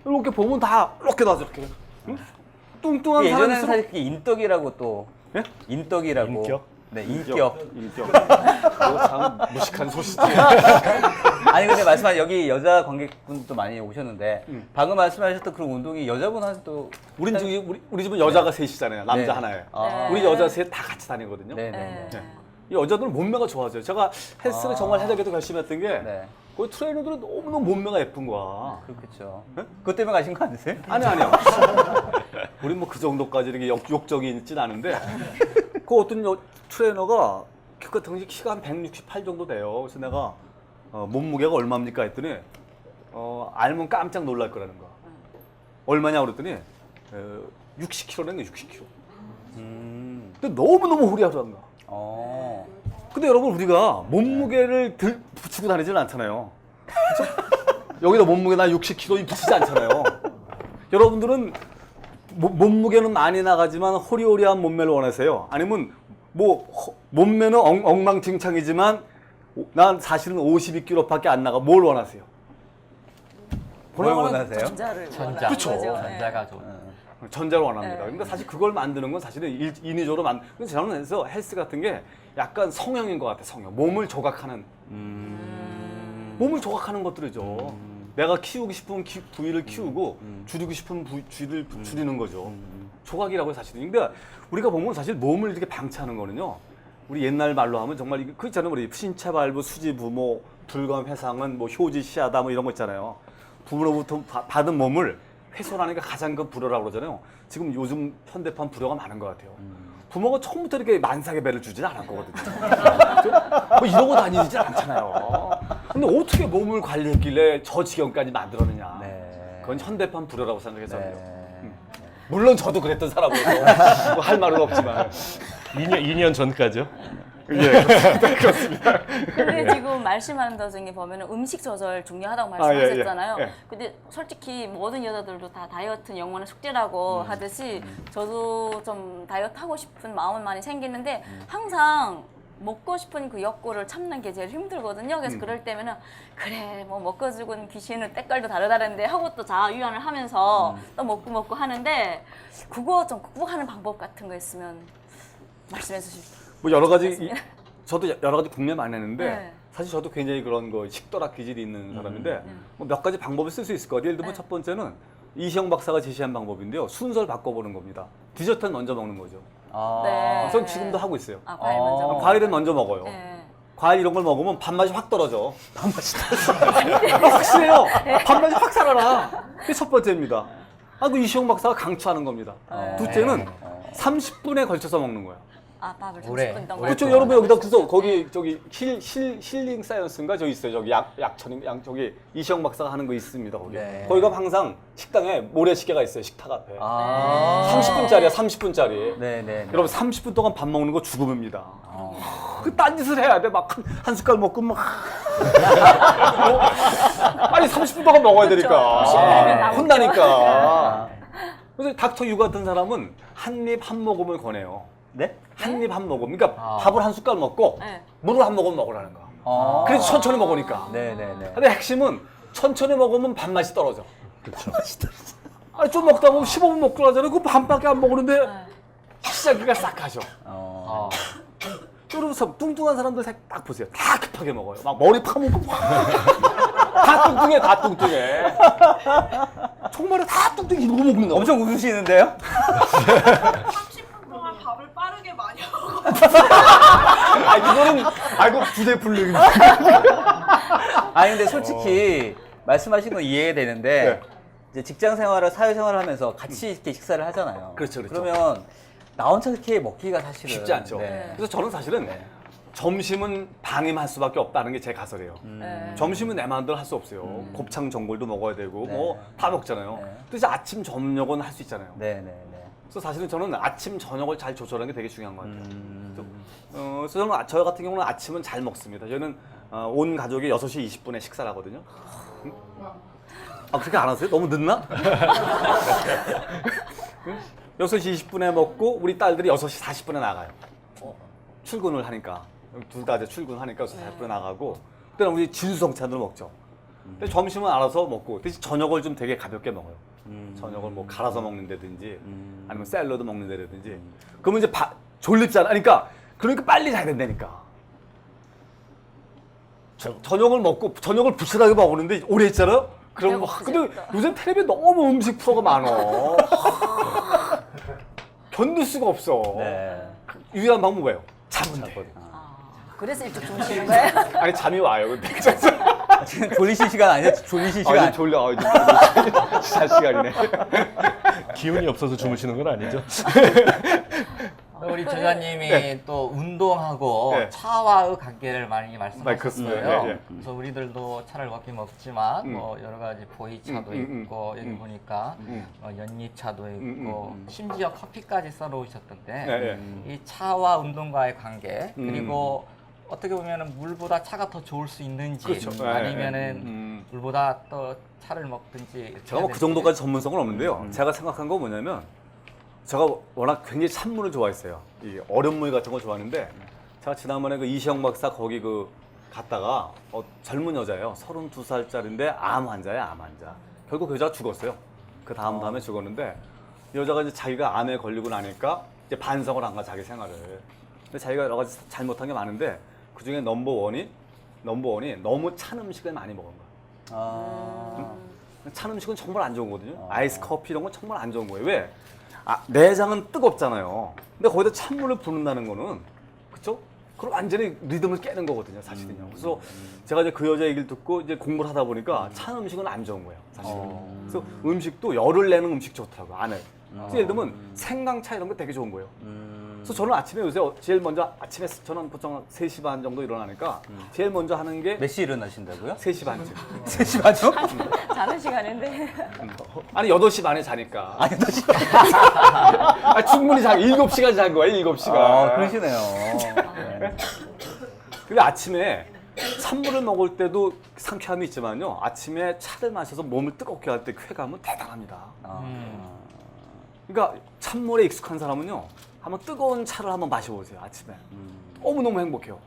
이렇게 보면 다 이렇게 나와서 이렇게 응? 뚱뚱한 예전에는 사람일수록 사실 그게 인덕이라고 또 예? 인덕이라고 인격? 네, 인격. 인격. 이거 참 무식한 소시지. 아니 근데 말씀하신 여기 여자 관객분도 많이 오셨는데 방금 말씀하셨던 그런 운동이 여자분한테 또 우리 집은 여자가 셋이잖아요. 남자 네. 하나에. 아. 우리 여자 셋 다 같이 다니거든요. 네네네. 네. 이 여자들은 몸매가 좋아져요. 제가 헬스를 정말 해야겠다고 결심했던 게 네. 거기 트레이너들은 너무너무 몸매가 예쁜 거야. 그렇겠죠. 네? 그것 때문에 가신 거 아니세요? 아니요. 우리 뭐 그 정도까지 이렇게 욕적이 있진 않은데 그 어떤 트레이너가 키가 등지 키가 한 168 정도 돼요. 그래서 내가 몸무게가 얼마입니까 했더니 알면 깜짝 놀랄 거라는 거야. 얼마냐 그랬더니 60kg네 60kg. 근데 너무너무 후리하더란 거야. 어. 근데 여러분 우리가 몸무게를 붙이고 다니지는 않잖아요. 그쵸? 여기다 몸무게 나 60kg 붙이지 않잖아요. 여러분들은 몸무게는 많이 나가지만 호리호리한 몸매를 원하세요? 아니면 몸매는 엉망진창이지만 난 사실은 52kg밖에 안 나가. 뭘 원하세요? 뭘 원하세요? 전자를 전자. 그쵸. 전자가 좋은. 전자를 원합니다. 네. 근데 사실 그걸 만드는 건 사실은 인위적으로 근데 저는 그래서 헬스 같은 게 약간 성형인 것 같아. 성형. 몸을 조각하는. 몸을 조각하는 것들이죠. 내가 키우고 싶은 부위를 키우고 줄이고 싶은 부위를 줄이는 거죠. 조각이라고 사실은. 근데 우리가 보면 사실 몸을 이렇게 방치하는 거는요. 우리 옛날 말로 하면 정말 그 있잖아요. 우리 신체 발부, 수지 부모, 불감 회상은 뭐 효지 시하다 뭐 이런 거 있잖아요. 부모로부터 받은 몸을 훼손하는 게 가장 큰 불효라고 그러잖아요. 지금 요즘 현대판 불효가 많은 것 같아요. 부모가 처음부터 이렇게 만삭의 배를 주지는 않을 거거든요. 뭐 이러고 다니지 않잖아요. 근데 어떻게 몸을 관리했길래 저 지경까지 만들었느냐. 네. 그건 현대판 불효라고 생각해서요. 네. 물론 저도 그랬던 사람으로서 뭐할 말은 없지만. 2년 전까지요? 예, 그렇습니다. 근데 지금 말씀하는 도중에 보면 음식 조절 중요하다고 아, 예, 말씀하셨잖아요. 예, 예. 근데 솔직히 모든 여자들도 다 다이어트는 영원한 숙제라고 하듯이 저도 좀 다이어트 하고 싶은 마음은 많이 생기는데 항상 먹고 싶은 그 욕구를 참는 게 제일 힘들거든요. 그래서 그럴 때면은 그래 뭐 먹고 죽은 귀신은 때깔도 다르다는데 하고 또 자아유한을 하면서 또 먹고 하는데 그거 좀 극복하는 방법 같은 거 있으면 말씀해 주시죠. 뭐 여러 가지 저도 여러 가지 궁리 많이 했는데 네. 사실 저도 굉장히 그런 거 식도락 기질이 있는 사람인데 뭐 몇 가지 방법을 쓸 수 있을 것 같아요. 예를 들면 네. 첫 번째는 이시영 박사가 제시한 방법인데요. 순서를 바꿔보는 겁니다. 디저트는 먼저 먹는 거죠. 아. 네. 전 지금도 하고 있어요. 아, 과일 먼저. 먹고. 과일은 먼저 먹어요. 네. 과일 이런 걸 먹으면 밥맛이 확 떨어져. 밥맛이 떨어져. 확실해요. 밥맛이 확 살아나. 그게 첫 번째입니다. 그 이시영 박사가 강추하는 겁니다. 둘째는 30분에 걸쳐서 먹는 거예요. 아, 밥을 오래. 30분 동안. 그렇죠. 여러분 여기다 그래서 거기 저기 힐링 사이언스인가 저기 있어요. 저기 약천인 저기 이시영 박사가 하는 거 있습니다. 거기. 네. 거기 가면 항상 식당에 모래시계가 있어요. 식탁 앞에. 아. 30분짜리야. 30분짜리. 네네. 여러분 30분 동안 밥 먹는 거 죽음입니다. 그 딴짓을 해야 돼. 막 한 숟갈 먹고 막. 아니 30분 동안 먹어야 되니까. 심하면 나오죠. 혼나니까. 그래서 닥터 유 같은 사람은 한 입 한 모금을 권해요. 네? 한 입 한 모금. 그러니까 아. 밥을 한 숟갈 먹고 네. 물을 한 모금 먹으라는 거야. 아. 그래서 천천히 먹으니까. 네네네. 근데 핵심은 천천히 먹으면 밥맛이 떨어져. 아니 좀 먹다 보면 15분 먹고 나잖아요. 그 반밖에 안 먹는데 시작기가 싹 가죠. 어. 여러분 뚱뚱한 사람들 딱 보세요. 다 급하게 먹어요. 막 머리 파먹고 다 뚱뚱해, 다 뚱뚱해. 정말 다 뚱뚱해 이러고 먹는다. 엄청 웃으시는데요? 30분 동안 밥을 빠르게 많이 먹어. 이거는 이거 부대풀림. 아니 근데 솔직히 말씀하신 건 이해가 되는데 네. 이제 직장 생활을 사회 생활을 하면서 같이 이렇게 식사를 하잖아요. 그렇죠, 그렇죠. 그러면 나 혼자 이렇게 먹기가 사실은 쉽지 않죠. 네. 그래서 저는 사실은 점심은 방임할 수밖에 없다는 게 제 가설이에요. 네. 점심은 내 마음대로 할 수 없어요. 곱창 전골도 먹어야 되고 네. 뭐 다 먹잖아요. 네. 그래서 아침 저녁은 할 수 있잖아요. 네네네. 그래서 사실은 저는 아침 저녁을 잘 조절하는 게 되게 중요한 것 같아요. 그래서 저는 저 같은 경우는 아침은 잘 먹습니다. 저는 온 가족이 6시 20분에 식사를 하거든요. 그렇게 안 하세요? 너무 늦나? 6시 20분에 먹고 우리 딸들이 6시 40분에 나가요. 출근을 하니까 둘 다 이제 출근하니까 6시 40분에 나가고 그때는 우리 진수성찬으로 먹죠. 근데 점심은 알아서 먹고 대신 저녁을 좀 되게 가볍게 먹어요. 저녁을 뭐 갈아서 먹는다든지 아니면 샐러드 먹는다든지 그러면 이제 졸립잖아. 그러니까 그러니까 빨리 자야 된다니까. 저녁을 먹고 저녁을 부실하게 먹었는데 오래 있잖아요. 그럼 막 근데 요즘 텔레비에 너무 음식 프로가 많어. 견딜 수가 없어. 네. 유일한 방법 뭐예요? 자면 돼. 그래서 일찍 주무시는 거예요? 아니 잠이 와요. 근데 지금 졸리실 시간 아니에요? 졸리실 시간. 이제 졸려. 이제 잘 시간이네. 기운이 없어서 주무시는 건 아니죠? 우리 저자님이 또 운동하고 네. 차와의 관계를 많이 말씀하셨어요. 그렇습니다. 예, 예. 그래서 우리들도 차를 먹긴 먹지만 뭐 여러 가지 보이차도 있고 여기 보니까 연잎차도 있고 심지어 커피까지 썰어오셨던데 예, 이 차와 운동과의 관계 그리고 어떻게 보면 물보다 차가 더 좋을 수 있는지 그렇죠. 아니면은 물보다 또 차를 먹든지 제가 뭐 그 정도까지 전문성은 없는데요. 제가 생각한 건 뭐냐면 제가 워낙 굉장히 찬물을 좋아했어요. 이 얼음물 같은 거 좋아하는데 제가 지난번에 그 이시영 박사 거기 그 갔다가 젊은 여자예요. 32살짜리인데 암 환자예요. 암 환자. 결국 그 여자가 죽었어요. 그 다음에 죽었는데 이 여자가 이제 자기가 암에 걸리고 나니까 이제 반성을 한 거야 자기 생활을. 근데 자기가 여러 가지 잘못한 게 많은데 그 중에 넘버원이 너무 찬 음식을 많이 먹은 거야. 찬 음식은 정말 안 좋은 거거든요. 아이스 커피 이런 건 정말 안 좋은 거예요. 왜? 내장은 뜨겁잖아요. 근데 거기다 찬물을 붓는다는 거는 그쵸? 그럼 완전히 리듬을 깨는 거거든요, 사실은요. 그래서 제가 이제 그 여자 얘기를 듣고 이제 공부를 하다 보니까 찬 음식은 안 좋은 거예요, 사실은. 그래서 음식도 열을 내는 음식 좋더라고요, 안에. 그래서 예를 들면 생강차 이런 거 되게 좋은 거예요. 그래서 저는 아침에 요새 제일 먼저 아침에 저는 보통 3시 반 정도 일어나니까 제일 먼저 하는 게 몇 시 일어나신다고요? 3시 반쯤. 3시 반요? 자는 시간인데. 아니 8시 반에 자니까. 아니, 8시. 충분히 7시간 잔 거야, 7시간. 그러시네요. 네. 그리고 아침에 찬물을 먹을 때도 상쾌함이 있지만요. 아침에 차를 마셔서 몸을 뜨겁게 할 때 쾌감은 대단합니다. 그러니까 찬물에 익숙한 사람은요. 한번 뜨거운 차를 한번 마셔보세요. 아침에. 너무너무 행복해요.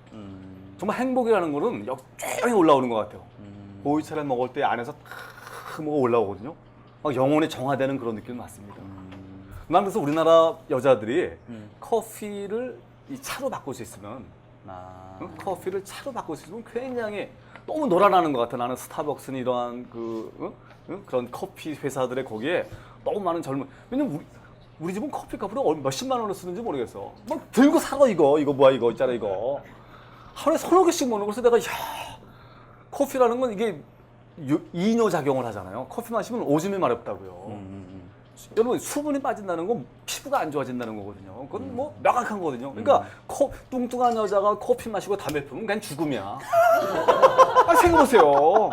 정말 행복이라는 거는 역조용히 올라오는 것 같아요. 보이차를 먹을 때 안에서 탁 뭐가 올라오거든요. 막 영혼이 정화되는 그런 느낌이 맞습니다. 난 그래서 우리나라 여자들이 커피를 이 차로 바꿀 수 있으면 커피를 차로 바꿀 수 있으면 굉장히 너무 놀아나는 것 같아. 나는 스타벅스는 이러한 그런 커피 회사들의 거기에 너무 많은 젊은 왜냐면 우리 집은 커피값으로 몇십만 원을 쓰는지 모르겠어. 막 들고 사고 이거 뭐야 이거 있잖아 이거. 하루에 서너 개씩 먹는 거서 내가 야 커피라는 건 이게 이뇨 작용을 하잖아요. 커피 마시면 오줌이 마렵다고요. 여러분 수분이 빠진다는 건 피부가 안 좋아진다는 거거든요. 그건 뭐 명확한 거거든요. 그러니까 뚱뚱한 여자가 커피 마시고 담배 피우면 그냥 죽음이야. 생각해보세요.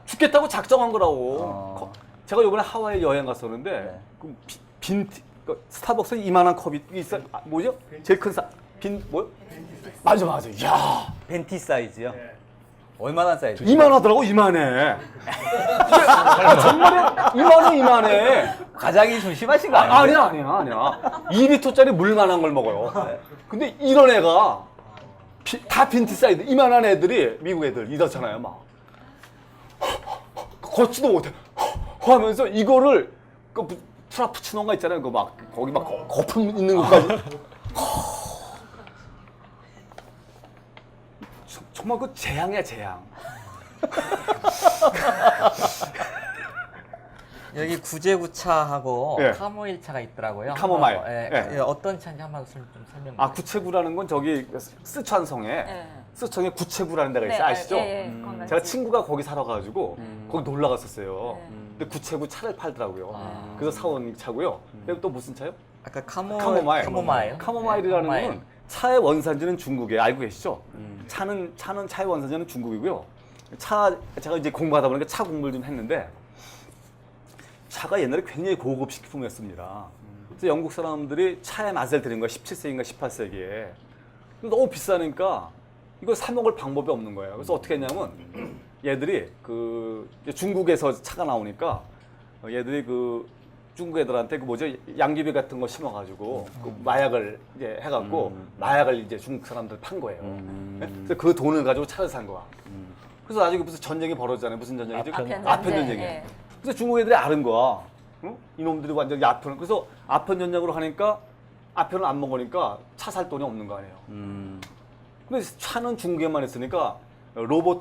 죽겠다고 작정한 거라고. 제가 이번에 하와이 여행 갔었는데 스타벅스 이만한 컵이 있어. 뭐죠? 제일 큰 뭐요? 맞아. 야 벤티 사이즈요? 얼마나 사이즈? 이만하더라고 이만해. 정말 이만해. 가장이 좀 심하신 거 아니에요? 아니야. 2리터짜리 물만한 걸 먹어요. 근데 이런 애가 다 빈티 사이즈 이만한 애들이 미국 애들 이렇잖아요 막 걷지도 못해 하면서 이거를 그 프라푸치노가 있잖아요 그 막 거기 막 거품 있는 것까지 정말 그 재앙이야 재앙. 여기 구제구차하고 예. 카모일차가 있더라고요. 카모마일. 예. 어떤 차인지 한번 좀 설명. 구체구라는 건 저기 스촨성에 네. 스촨성에 구체구라는 데가 있어요. 네, 아시죠? 관광지. 제가 친구가 거기 살아가지고 거기 놀러 갔었어요. 근데 구체구 차를 팔더라고요. 그래서 사온 차고요. 그리고 또 무슨 차요? 아까 카모마일. 카모마일이라는 카모마일. 거는 차의 원산지는 중국에 알고 계시죠? 차는 차의 원산지는 중국이고요. 제가 이제 공부하다 보니까 차 공부를 좀 했는데 차가 옛날에 굉장히 고급 식품이었습니다. 그래서 영국 사람들이 차의 맛을 들인 거야. 17세기인가 18세기에. 너무 비싸니까 이걸 사 먹을 방법이 없는 거예요. 그래서 어떻게 했냐면 얘들이 중국에서 차가 나오니까 얘들이 중국 애들한테 양귀비 같은 거 심어가지고 마약을 이제 해갖고 마약을 이제 중국 사람들 판 거예요. 그래서 그 돈을 가지고 차를 산 거야. 그래서 나중에 무슨 전쟁이 벌어지잖아요. 무슨 전쟁이지? 아편전쟁이. 네. 그래서 중국 애들이 아는 거야. 이놈들이 완전히 아편. 그래서 아편전쟁으로 하니까 앞에는 안 먹으니까 차 살 돈이 없는 거 아니에요. 근데 차는 중국에만 있으니까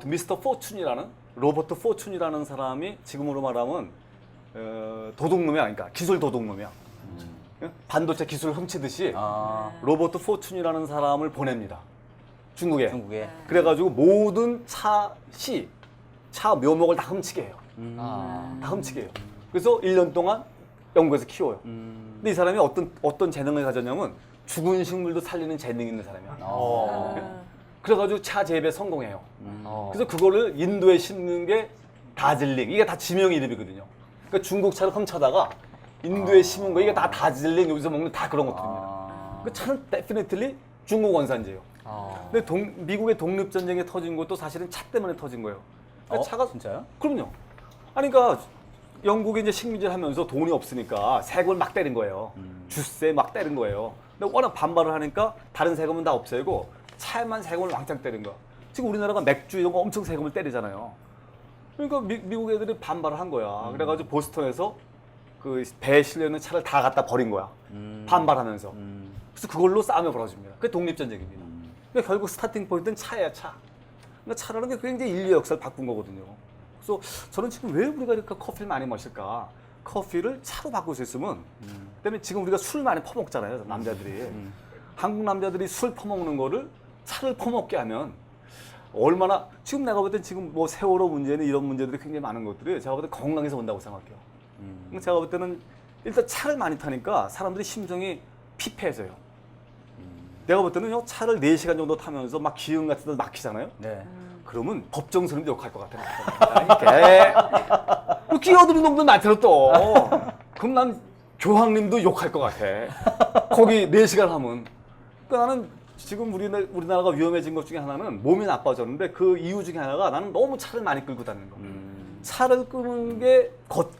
미스터 포춘이라는 사람이 지금으로 말하면 도둑놈이야. 그러니까 기술 도둑놈이야. 반도체 기술 훔치듯이 로버트 포춘이라는 사람을 보냅니다. 중국에. 그래가지고 모든 차 묘목을 다 훔치게 해요. 다 훔치게 해요. 그래서 1년 동안 연구해서 키워요. 근데 이 사람이 어떤 재능을 가졌냐면 죽은 식물도 살리는 재능이 있는 사람이야. 그래가지고 차 재배에 성공해요. 그래서 그거를 인도에 심는 게 다즐링. 이게 다 지명 이름이거든요. 그러니까 중국 차를 훔쳐다가 인도에 심은 거 이게 다 다즐링 여기서 먹는 다 그런 것들입니다. 그 차는 definitely 중국 원산지예요. 근데 미국의 독립전쟁이 터진 것도 사실은 차 때문에 터진 거예요. 그러니까 차가 진짜요? 그럼요. 아니 그러니까 영국이 이제 식민지를 하면서 돈이 없으니까 세금을 막 때린 거예요. 주세 막 때린 거예요. 근데 워낙 반발을 하니까 다른 세금은 다 없애고 차에만 세금을 왕창 때린 거야. 지금 우리나라가 맥주 이런 거 엄청 세금을 때리잖아요. 그러니까 미국 애들이 반발을 한 거야. 그래가지고 보스턴에서 그 배에 실려있는 차를 다 갖다 버린 거야. 반발하면서. 그래서 그걸로 싸움이 벌어집니다. 그게 독립전쟁입니다. 근데 결국 스타팅 포인트는 차예요, 차. 그러니까 차라는 게 굉장히 인류 역사를 바꾼 거거든요. 그래서 저는 지금 왜 우리가 이렇게 커피를 많이 마실까? 커피를 차로 바꿀 수 있으면, 그다음에 지금 우리가 술 많이 퍼먹잖아요, 남자들이. 한국 남자들이 술 퍼먹는 거를 차를 퍼먹게 하면 얼마나 지금 내가 볼 땐 지금 뭐 세월호 문제는 이런 문제들이 굉장히 많은 것들이 제가 볼 때 건강에서 온다고 생각해요. 제가 볼 때는 일단 차를 많이 타니까 사람들이 심정이 피폐해져요. 내가 볼 때는요 차를 4시간 정도 타면서 막 기흥 같은 데 막히잖아요. 네. 그러면 법정 스님도 욕할 것 같아. 그 끼어드는 놈도 나한테는 또. 그럼 난 교황님도 욕할 것 같아. 거기 4시간 하면. 그러니까 나는 지금 우리나라가 위험해진 것 중에 하나는 몸이 나빠졌는데 그 이유 중에 하나가 나는 너무 차를 많이 끌고 다니는 거. 차를 끄는 게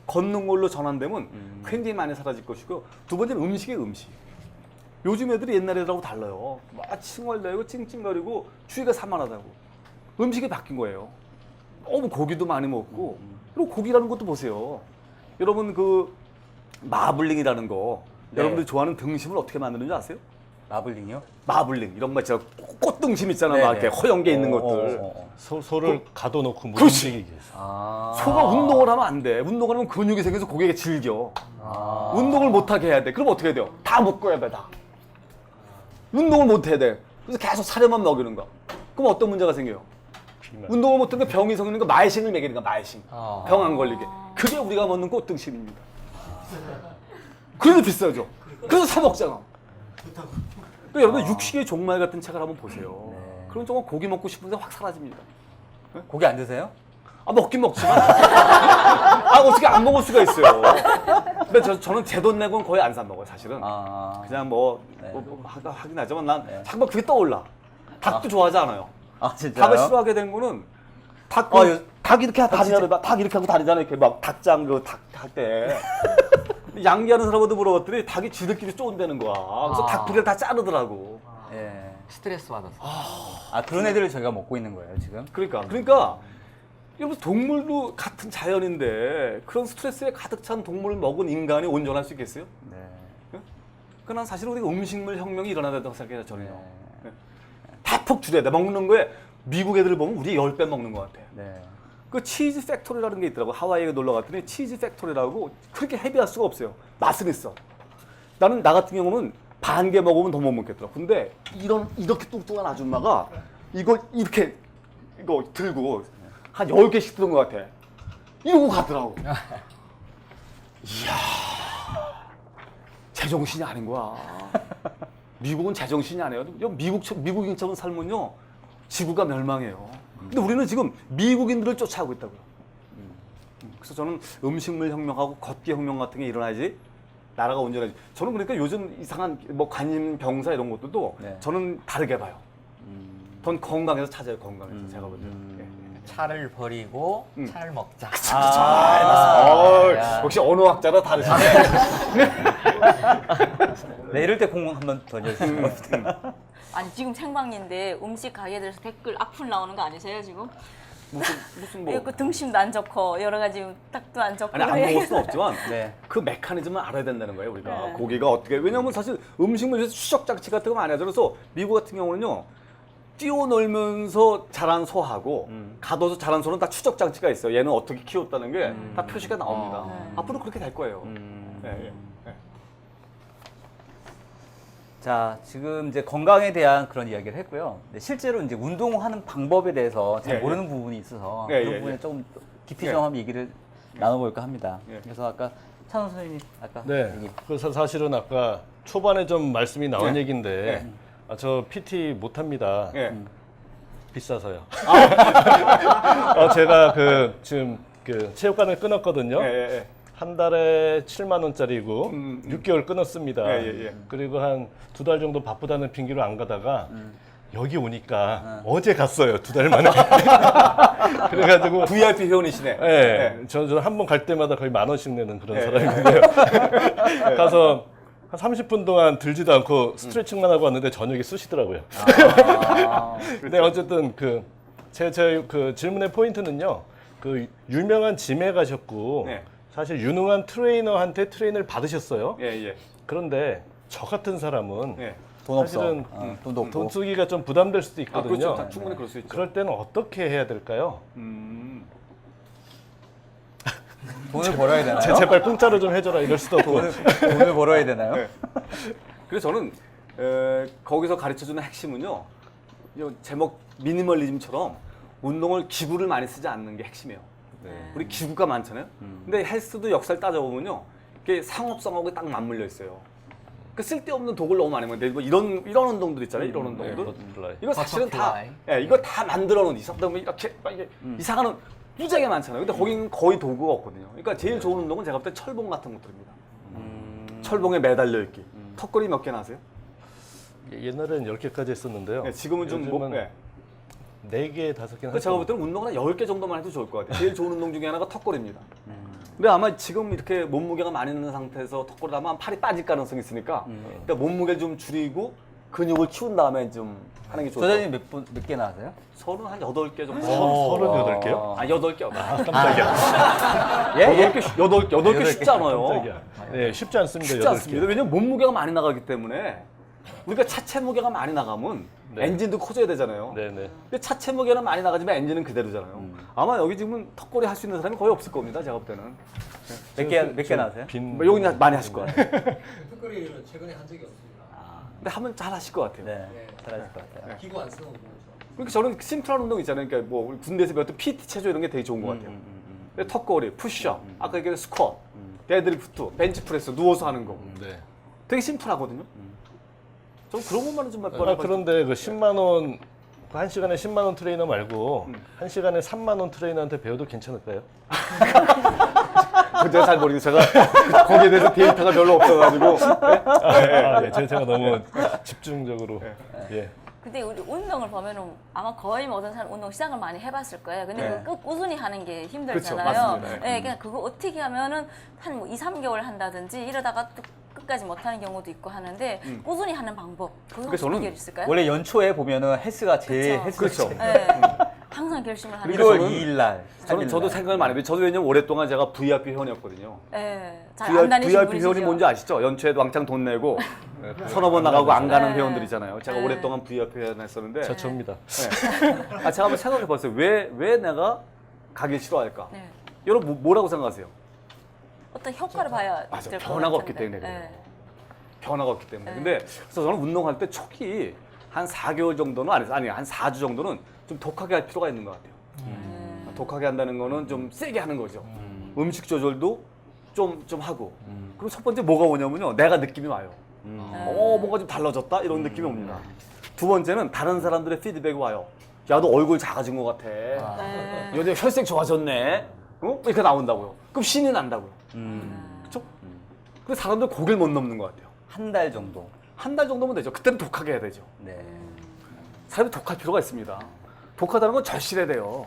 걷는 걸로 전환되면 굉장히 많이 사라질 것이고 두 번째는 음식이에요, 음식. 요즘 애들이 옛날 애들하고 달라요. 막 칭얼대고 찡찡거리고 추위가 산만하다고. 음식이 바뀐 거예요. 너무 고기도 많이 먹고 그리고 고기라는 것도 보세요. 여러분 그 마블링이라는 거 네. 여러분들이 좋아하는 등심을 어떻게 만드는지 아세요? 마블링이요? 마블링 이런 거 있잖아. 꽃등심 있잖아. 네네. 막 이렇게 허연게 있는 것들. 소를 가둬놓고 그렇지. 움직이게 해서. 소가 운동을 하면 안 돼. 운동을 하면 근육이 생겨서 고기가 질겨. 운동을 못하게 해야 돼. 그럼 어떻게 해야 돼요? 다 묶어야 돼, 다. 운동을 못 해야 돼. 그래서 계속 사료만 먹이는 거야. 그럼 어떤 문제가 생겨요? 비만. 운동을 못하니까 병이 생기는 거 마이싱을 먹이는 거야, 마이싱. 병 안 걸리게. 그게 우리가 먹는 꽃등심입니다. 그래도 비싸죠. 그래서 사 먹잖아. 그러니까 여러분 육식의 종말 같은 책을 한번 보세요. 그럼 정말 고기 먹고 싶은데 확 사라집니다. 고기 안 드세요? 아, 먹긴 먹지만. 아, 어떻게 안 먹을 수가 있어요. 근데 저는 제 돈 내고는 거의 안 사 먹어요, 사실은. 그냥 하긴 하지만 난 잠깐 그게 떠올라. 닭도 좋아하지 않아요. 아, 진짜요? 닭을 싫어하게 된 거는 닭 이렇게 다니잖아요. 닭 이렇게 하고 다니잖아요. 이렇게 막 닭장 닭 할 때. 양기하는 사람한테 물어봤더니 닭이 지들끼리 쫀다는 거야. 그래서 닭피를 다 자르더라고. 예. 스트레스 받아서. 그런 애들을 저희가 먹고 있는 거예요, 지금? 그러니까 여러분 동물도 같은 자연인데 그런 스트레스에 가득 찬 동물을 먹은 인간이 온전할 수 있겠어요? 네. 그러니까 난 사실 우리가 음식물 혁명이 일어나야 된다고 생각해요, 저는요. 다 폭 줄여야 돼. 먹는 거에 미국 애들 보면 우리 10배 먹는 것 같아. 네. 그 치즈 팩토리라는 게 있더라고. 하와이에 놀러 갔더니 치즈 팩토리라고 그렇게 헤비할 수가 없어요. 맛은 있어. 나 같은 경우는 반 개 먹으면 더 못 먹겠더라고. 근데 이렇게 뚱뚱한 아줌마가 이거 들고 한 10개씩 들은 것 같아. 이러고 가더라고. 이야, 제정신이 아닌 거야. 미국은 제정신이 아니에요. 미국인처럼 살면요, 지구가 멸망해요. 근데 우리는 지금 미국인들을 쫓아가고 있다고요. 그래서 저는 음식물 혁명하고 걷기 혁명 같은 게 일어나야지 나라가 온전하지. 저는 그러니까 요즘 이상한 뭐 간염 병사 이런 것들도 저는 다르게 봐요. 전 건강해서 찾아요, 건강해서. 제가 볼 때는. 차를 버리고 차를 먹자. 역시 언어학자라 다르시네. 네, 이럴 때 공 한번 던져주시면 아니 지금 생방인데 음식 가게들에서 댓글 악플 나오는 거 아니세요 지금? 무슨 뭐 그 등심도 안 좋고 여러 가지 닭도 안 좋고. 아니 안 그래. 먹을 수는 없지만 네. 그 메커니즘을 알아야 된다는 거예요 우리가 네. 고기가 어떻게 왜냐하면 사실 음식물에서 추적 장치 같은 거 많이 하죠. 그래서 미국 같은 경우는요 뛰어놀면서 자란 소하고 가둬서 자란 소는 다 추적 장치가 있어요. 얘는 어떻게 키웠다는 게 다 표시가 나옵니다. 앞으로 그렇게 될 거예요. 예, 예, 예. 자, 지금 이제 건강에 대한 그런 이야기를 했고요. 근데 실제로 이제 운동하는 방법에 대해서 잘 예, 모르는 부분이 있어서 예, 그런 예, 부분에 예. 조금 깊이 예. 좀 한번 얘기를 나눠볼까 합니다. 예. 그래서 아까 찬원 선생님이 아까 네. 얘기. 그래서 사실은 아까 초반에 좀 말씀이 나온 네. 얘기인데 네. 저 PT 못합니다. 예. 비싸서요. 제가 지금 체육관을 끊었거든요. 예, 예, 예. 한 달에 7만 원짜리고 6개월 끊었습니다. 예, 예, 예. 그리고 한 2달 정도 바쁘다는 핑계로 안 가다가 여기 오니까 어제 갔어요. 2달 만에. 그래가지고 VIP 회원이시네. 예, 저는 한 번 갈 때마다 거의 10,000원씩 내는 그런 예. 사람인데요. 가서 한 30분 동안 들지도 않고 스트레칭만 하고 왔는데 저녁에 쑤시더라고요. 아, 근데 어쨌든 제 질문의 포인트는요. 유명한 짐에 가셨고 네. 사실 유능한 트레이너한테 트레이너를 받으셨어요. 예, 예. 그런데 저 같은 사람은 예. 돈 없어. 사실은 돈도 없고. 돈 쓰기가 좀 부담될 수도 아, 있거든요. 그렇죠. 충분히 그럴 수 있죠. 그럴 때는 어떻게 해야 될까요? 돈을 벌어야 되나요? 제발 공짜로 좀 해줘라 이럴 수도 없고. 돈을 벌어야 되나요? 네. 그래서 저는 거기서 가르쳐주는 핵심은요. 이 제목 미니멀리즘처럼 운동을 기구를 많이 쓰지 않는 게 핵심이에요. 우리 기구가 많잖아요. 근데 헬스도 역사를 따져보면요. 이게 상업성하고 딱 맞물려 있어요. 그 쓸데없는 도구를 너무 많이 만드는데 뭐 이런 운동들 있잖아요. 이런 운동들. 버터플라이. 이거 사실은 다 버터플라이. 이거 다 만들어 놓은 이상하면 이렇게 막 이게 이상한 무지하게 많잖아요. 근데 거기는 거의 도구가 없거든요. 그러니까 제일 좋은 운동은 제가 볼 때 철봉 같은 것들입니다. 철봉에 매달려 있기. 턱걸이 몇 개나 하세요? 옛날에는 10개까지 했었는데요. 네, 지금은 좀 요즘은 네. 4개, 5개는 그래서 제가 볼 때는 운동은 한 10개 정도만 해도 좋을 것 같아요. 제일 좋은 운동 중에 하나가 턱걸이입니다. 근데 아마 지금 이렇게 몸무게가 많이 있는 상태에서 턱걸이 하면 팔이 빠질 가능성이 있으니까 그러니까 몸무게를 좀 줄이고 근육을 키운 다음에 좀 하는 게 좋을 것 같아요. 저자님 몇 개나 하세요? 서른 한 8개 정도. 38개요? 아, 8개. 아, 깜짝이야. 예? 8개 쉽지 않아요. 깜짝이야. 네, 쉽지 않습니다. 쉽지 8개. 않습니다. 왜냐면 몸무게가 많이 나가기 때문에 우리가 차체 무게가 많이 나가면 네. 엔진도 커져야 되잖아요. 네네. 근데 차체 무게는 많이 나가지만 엔진은 그대로잖아요. 아마 여기 지금 턱걸이 할 수 있는 사람이 거의 없을 겁니다. 제가 볼 때는. 몇 개 나세요? 빈. 뭐 여기 많이 하실 것 같아요. 특거리는 최근에 한 적이 없습니다. 근데 하면 잘 하실 것 같아요. 네, 잘하실 것 같아요. 기구 안 쓰는 운동을 그러니까 저는 심플한 운동 있잖아요. 그러니까 뭐 우리 군대에서 배웠던 PT 체조 이런 게 되게 좋은 것 같아요. 근데 턱걸이, 푸시업, 아까 얘기한 스쿼트, 데드리프트, 벤치프레스 누워서 하는 거. 네. 되게 심플하거든요. 전 그런 것만은 좀 몇번 아, 그런데 10만 원, 1시간에 10만 원 트레이너 말고 1시간에 3만 원 트레이너한테 배워도 괜찮을까요? 제가 잘 모르겠어요. 제가 거기에 대해서 데이터가 별로 없어가지고. 네, 제가 너무 집중적으로. 예. 근데 우리 운동을 보면은 아마 거의 모든 사람 운동 시작을 많이 해봤을 거예요. 근데 네. 그 꾸준히 하는 게 힘들잖아요. 그렇죠, 맞습니다. 네, 그냥 그거 어떻게 하면은 한 뭐 2, 3개월 한다든지 이러다가 또 끝까지 못하는 경우도 있고 하는데 꾸준히 하는 방법 그거 그래서 저는 어떻게 있을까요? 원래 연초에 보면은 헬스가 제일 그쵸. 헬스가 그렇죠. 네. 항상 결심을 하는 1월 저는- 2일 날. 저도 생각을 많이 해요. 저도 왜냐면 오랫동안 제가 VIP 회원이었거든요. 네. 잘 안 다니시는 VIP 분이시죠? 회원이 뭔지 아시죠? 연초에도 왕창 돈 내고 서너 번 나가고 안 가는 네. 회원들이잖아요. 제가 네. 오랫동안 VIP 회원했었는데 저 접니다. 아, 제가 한번 생각해봤어요. 왜 내가 가길 싫어할까? 네. 여러분 뭐라고 생각하세요? 어떤 효과를 봐야 맞아, 될것 변화가 없기 같은데. 때문에 그래요. 네. 변화가 없기 때문에. 네. 근데 그래서 저는 운동할 때 초기 한 4개월 정도는 아니 한 4주 정도는 좀 독하게 할 필요가 있는 것 같아요. 독하게 한다는 거는 좀 세게 하는 거죠. 음식 조절도 좀 하고. 그럼 첫 번째 뭐가 오냐면요. 내가 느낌이 와요. 뭔가 좀 달라졌다 이런 느낌이 옵니다. 두 번째는 다른 사람들의 피드백이 와요. 야, 너 얼굴 작아진 것 같아. 네. 야, 너 혈색 좋아졌네. 이렇게 나온다고요. 그럼 신이 난다고요. 그렇죠? 근데 사람들 고개를 못 넘는 것 같아요. 한 달 정도. 한 달 정도면 되죠. 그때는 독하게 해야 되죠. 네. 사람이 독할 필요가 있습니다. 독하다는 건 절실해야 돼요.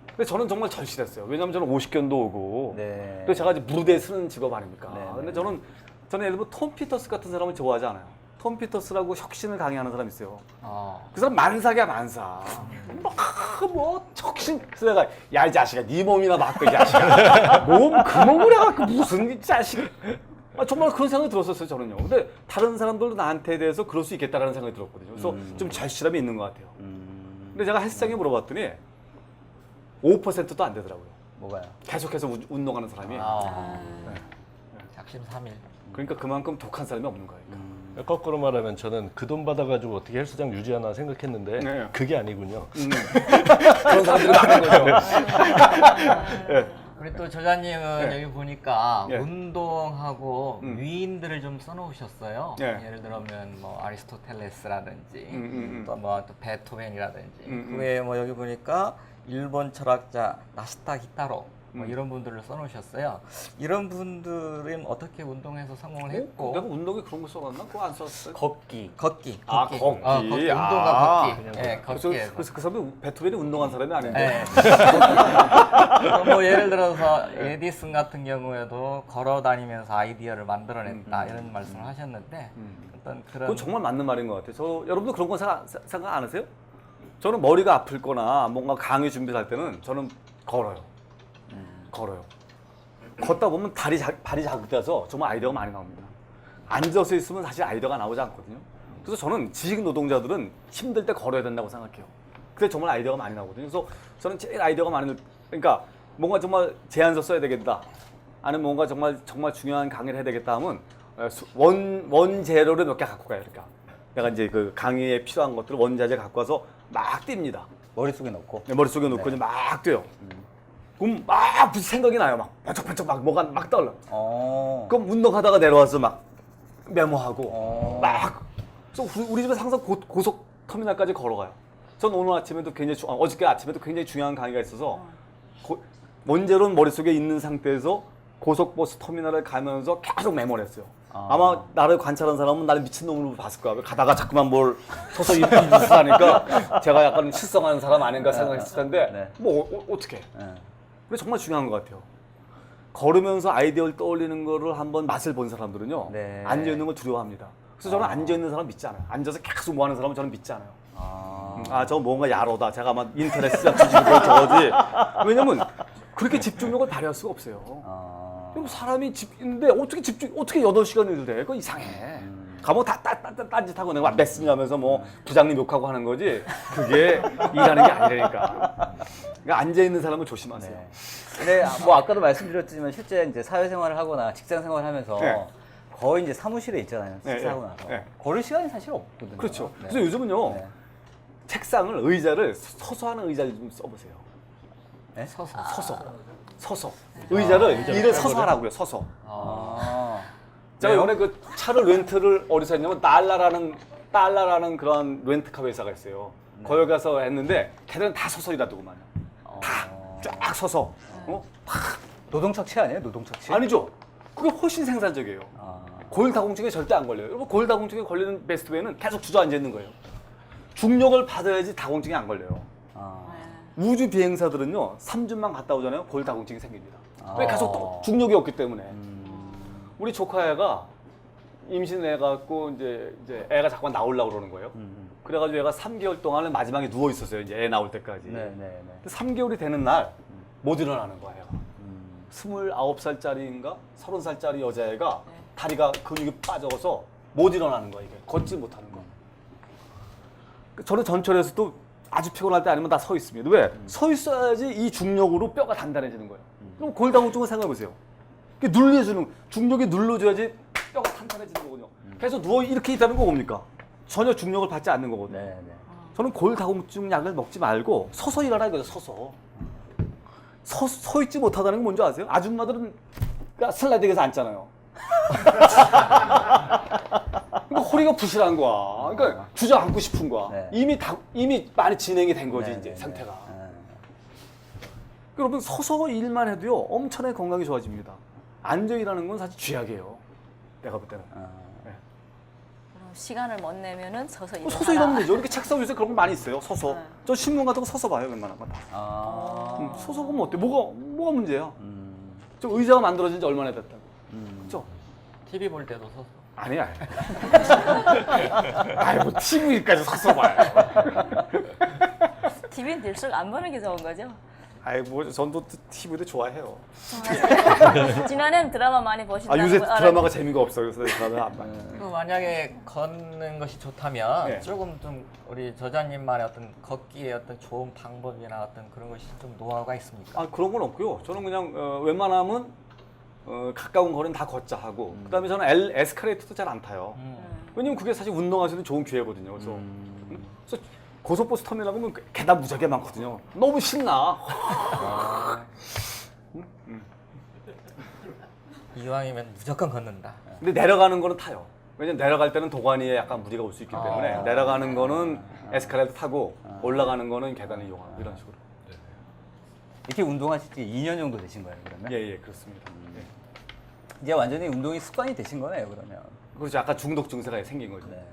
근데 저는 정말 절실했어요. 왜냐하면 저는 50견도 오고 네. 또 제가 이제 무대에 서는 직업 아닙니까? 네, 네. 근데 저는 예를 들면 톰 피터스 같은 사람을 좋아하지 않아요. 톰 컴퓨터스라고 혁신을 강의하는 사람 있어요. 어. 그 사람 만삭이야 만삭. 뭐 혁신. 그래서 내가 야 이 자식아 네 몸이나 바꿔 이 자식아. 몸 그 몸을 해갖고 무슨 이 자식. 정말 그런 생각이 들었었어요 저는요. 근데 다른 사람들도 나한테 대해서 그럴 수 있겠다라는 생각이 들었거든요. 그래서 좀 절실함이 있는 것 같아요. 근데 제가 헬스장에 물어봤더니 5%도 안 되더라고요. 뭐가요? 계속해서 운동하는 사람이. 아. 작심삼일. 그러니까 그만큼 독한 사람이 없는 거예요. 거꾸로 말하면 저는 그 돈 받아가지고 어떻게 헬스장 유지하나 생각했는데 네. 그게 아니군요. 그런 사람들이 많은 거죠. 우리 또 저자님은 네. 여기 보니까 네. 운동하고 위인들을 좀 써놓으셨어요. 네. 예를 들면 뭐 아리스토텔레스라든지 음. 또 베토벤이라든지 음. 그 외에 뭐 여기 보니까 일본 철학자 나시타 히타로 뭐 이런 분들을 써놓으셨어요. 이런 분들은 어떻게 운동해서 성공을 했고 내가 운동에 그런 거 써놨나? 그거 안 썼어요? 걷기. 아, 걷기. 운동과 아. 걷기. 네, 걷기에서. 그래서 그 사람이 베토벤이 운동한 사람이 아닌데. 네. 뭐 예를 들어서 에디슨 같은 경우에도 걸어 다니면서 아이디어를 만들어냈다 이런 말씀을 하셨는데 어떤 그런 그건 정말 맞는 말인 것 같아요. 여러분도 그런 거 생각 안 하세요? 저는 머리가 아플거나 뭔가 강의 준비할 때는 저는 걸어요. 걸어요. 걷다 보면 발이 자극돼서 정말 아이디어가 많이 나옵니다. 앉아서 있으면 사실 아이디어가 나오지 않거든요. 그래서 저는 지식 노동자들은 힘들 때 걸어야 된다고 생각해요. 그래 정말 아이디어가 많이 나오거든요. 그래서 저는 제일 아이디어가 많은, 그러니까 뭔가 정말 제안서 써야 되겠다. 아니면 뭔가 정말 중요한 강의를 해야 되겠다 하면 원재료를 몇 개 갖고 가요. 그러니까 내가 이제 그 강의에 필요한 것들을 원자재 갖고 와서 막 띱니다. 머릿속에 넣고. 네, 머릿속에 넣고 이제 막 뛰어요. 그럼 막 무슨 생각이 나요. 막 번쩍번쩍 막 뭐가 막 떠올라. 그럼 운동하다가 내려와서 막 메모하고 막. 그래서 우리 집에서 항상 고속 터미널까지 걸어가요. 전 오늘 아침에도 굉장히 어저께 아침에도 굉장히 중요한 강의가 있어서 원재료는 머릿속에 있는 상태에서 고속버스 터미널을 가면서 계속 메모를 했어요. 아마 나를 관찰한 사람은 나를 미친놈으로 봤을 거야. 가다가 자꾸만 뭘 서서 이 짓을 하니까 제가 약간 실성하는 사람 아닌가 생각했을 텐데 네. 뭐 어떻게? 근데 정말 중요한 것 같아요. 걸으면서 아이디어를 떠올리는 거를 한번 맛을 본 사람들은요. 네. 앉아있는 걸 두려워합니다. 그래서 저는 앉아있는 사람 믿지 않아요. 앉아서 계속 뭐 하는 사람은 저는 믿지 않아요. 저 뭔가 야로다. 제가 아마 인터넷 시장 뒤지고 저거지. 왜냐면 그렇게 집중력을 발휘할 수가 없어요. 사람이 있는데 어떻게 8시간을 돼? 그거 이상해. 가면 다 딴짓하고 내가 메신저하면서 뭐 부장님 욕하고 하는 거지. 그게 일하는 게 아니라니까. 그러니까 앉아있는 사람은 조심하세요. 네. 근데 뭐 아까도 말씀드렸지만 실제 이제 사회생활을 하거나 직장생활을 하면서 네. 거의 이제 사무실에 있잖아요. 네, 식사하고 네, 나서. 네. 걸을 시간이 사실 없거든요. 그렇죠. 네. 그래서 요즘은요. 네. 책상을, 의자를 서서 하는 의자를 좀 써보세요. 네? 서서. 의자를 일을 서서 하라고요. 서서. 제가 이번에 그 차를 렌트를 어디서 했냐면 달라라는 그런 렌트카 회사가 있어요. 거기 가서 했는데 걔들은 다 서서 일하더구만요. 다 쫙 서서. 노동척취 아니에요? 노동척취? 아니죠. 그게 훨씬 생산적이에요. 골다공증에 절대 안 걸려요. 여러분 골다공증에 걸리는 베스트 웨이는 계속 주저앉아 있는 거예요. 중력을 받아야지 다공증이 안 걸려요. 우주 비행사들은요 3주만 갔다 오잖아요. 골다공증이 생깁니다. 왜 계속 또 중력이 없기 때문에. 우리 조카애가 임신해갖고 이제 애가 자꾸 나오려고 그러는 거예요. 그래가지고 애가 3개월 동안은 마지막에 누워 있었어요. 이제 애 나올 때까지. 네네네. 3개월이 되는 날 못 일어나는 거예요. 29살짜리인가 30살짜리 여자애가 다리가 근육이 빠져서 못 일어나는 거예요. 이게 걷지 못하는 거. 저는 전철에서도 아주 피곤할 때 아니면 다 서 있습니다. 왜? 서 있어야지 이 중력으로 뼈가 단단해지는 거예요. 그럼 골다공증을 생각해 보세요. 눌려주는 중력이 눌러줘야지 뼈가 탄탄해지는 거거든요. 계속 누워 이렇게 있다는 거 뭡니까? 전혀 중력을 받지 않는 거거든요. 네네. 저는 골다공증 약을 먹지 말고 서서 일하라 이거죠. 서 있지 못하다는 건 뭔지 아세요? 아줌마들은 슬라이드에서 앉잖아요. 그러니까 허리가 부실한 거야. 그러니까 주저앉고 싶은 거야. 네. 이미 많이 진행이 된 거지 네, 이제 네, 상태가. 네. 여러분 서서 일만 해도요 엄청나게 건강이 좋아집니다. 앉아 일하는 건 사실 쥐약이에요. 내가 볼 때는. 그럼 시간을 못 내면은 서서 일을 서서 하라. 일하면 되죠. 이렇게 책상 위에서 그런 거 많이 있어요. 서서. 네. 저 신문 같은 거 서서 봐요. 웬만한 건 다. 서서 보면 어때? 뭐가 문제야? 저 의자가 만들어진 지 얼마나 됐다고. 그렇죠? TV 볼 때도 서서. 아니야. 아이 뭐 TV까지 샀어 봐요. TV는 될수록 안 보는 게 좋은 거죠. 아이 뭐 전도 TV도 좋아해요. 지난해는 드라마 많이 아 보신다고 요새 알았는데. 드라마가 재미가 없어요. 그래서 드라마 안 봐요. 그 만약에 걷는 것이 좋다면 네. 조금 좀 우리 저자님만의 어떤 걷기의 어떤 좋은 방법이나 어떤 그런 것이 좀 노하우가 있습니까? 아 그런 건 없고요. 저는 그냥 웬만하면 가까운 거리는 다 걷자 하고 그다음에 저는 에스컬레이터도 잘 안 타요. 왜냐면 그게 사실 운동할 수 있는 좋은 기회거든요. 그래서 고속버스 터미널 가면 계단 무지하게 많거든요. 너무 신나. 이왕이면 무조건 걷는다. 근데 내려가는 거는 타요. 왜냐면 내려갈 때는 도가니에 약간 무리가 올 수 있기 때문에 내려가는 거는 에스컬레이터 타고 올라가는 거는 계단을 이용하고 이런 식으로. 이렇게 운동하신 지 2년 정도 되신 거예요, 그러면? 예, 그렇습니다. 예. 이제 완전히 운동이 습관이 되신 거네요, 그러면. 그렇죠. 약간 중독 증세가 생긴 거죠. 네.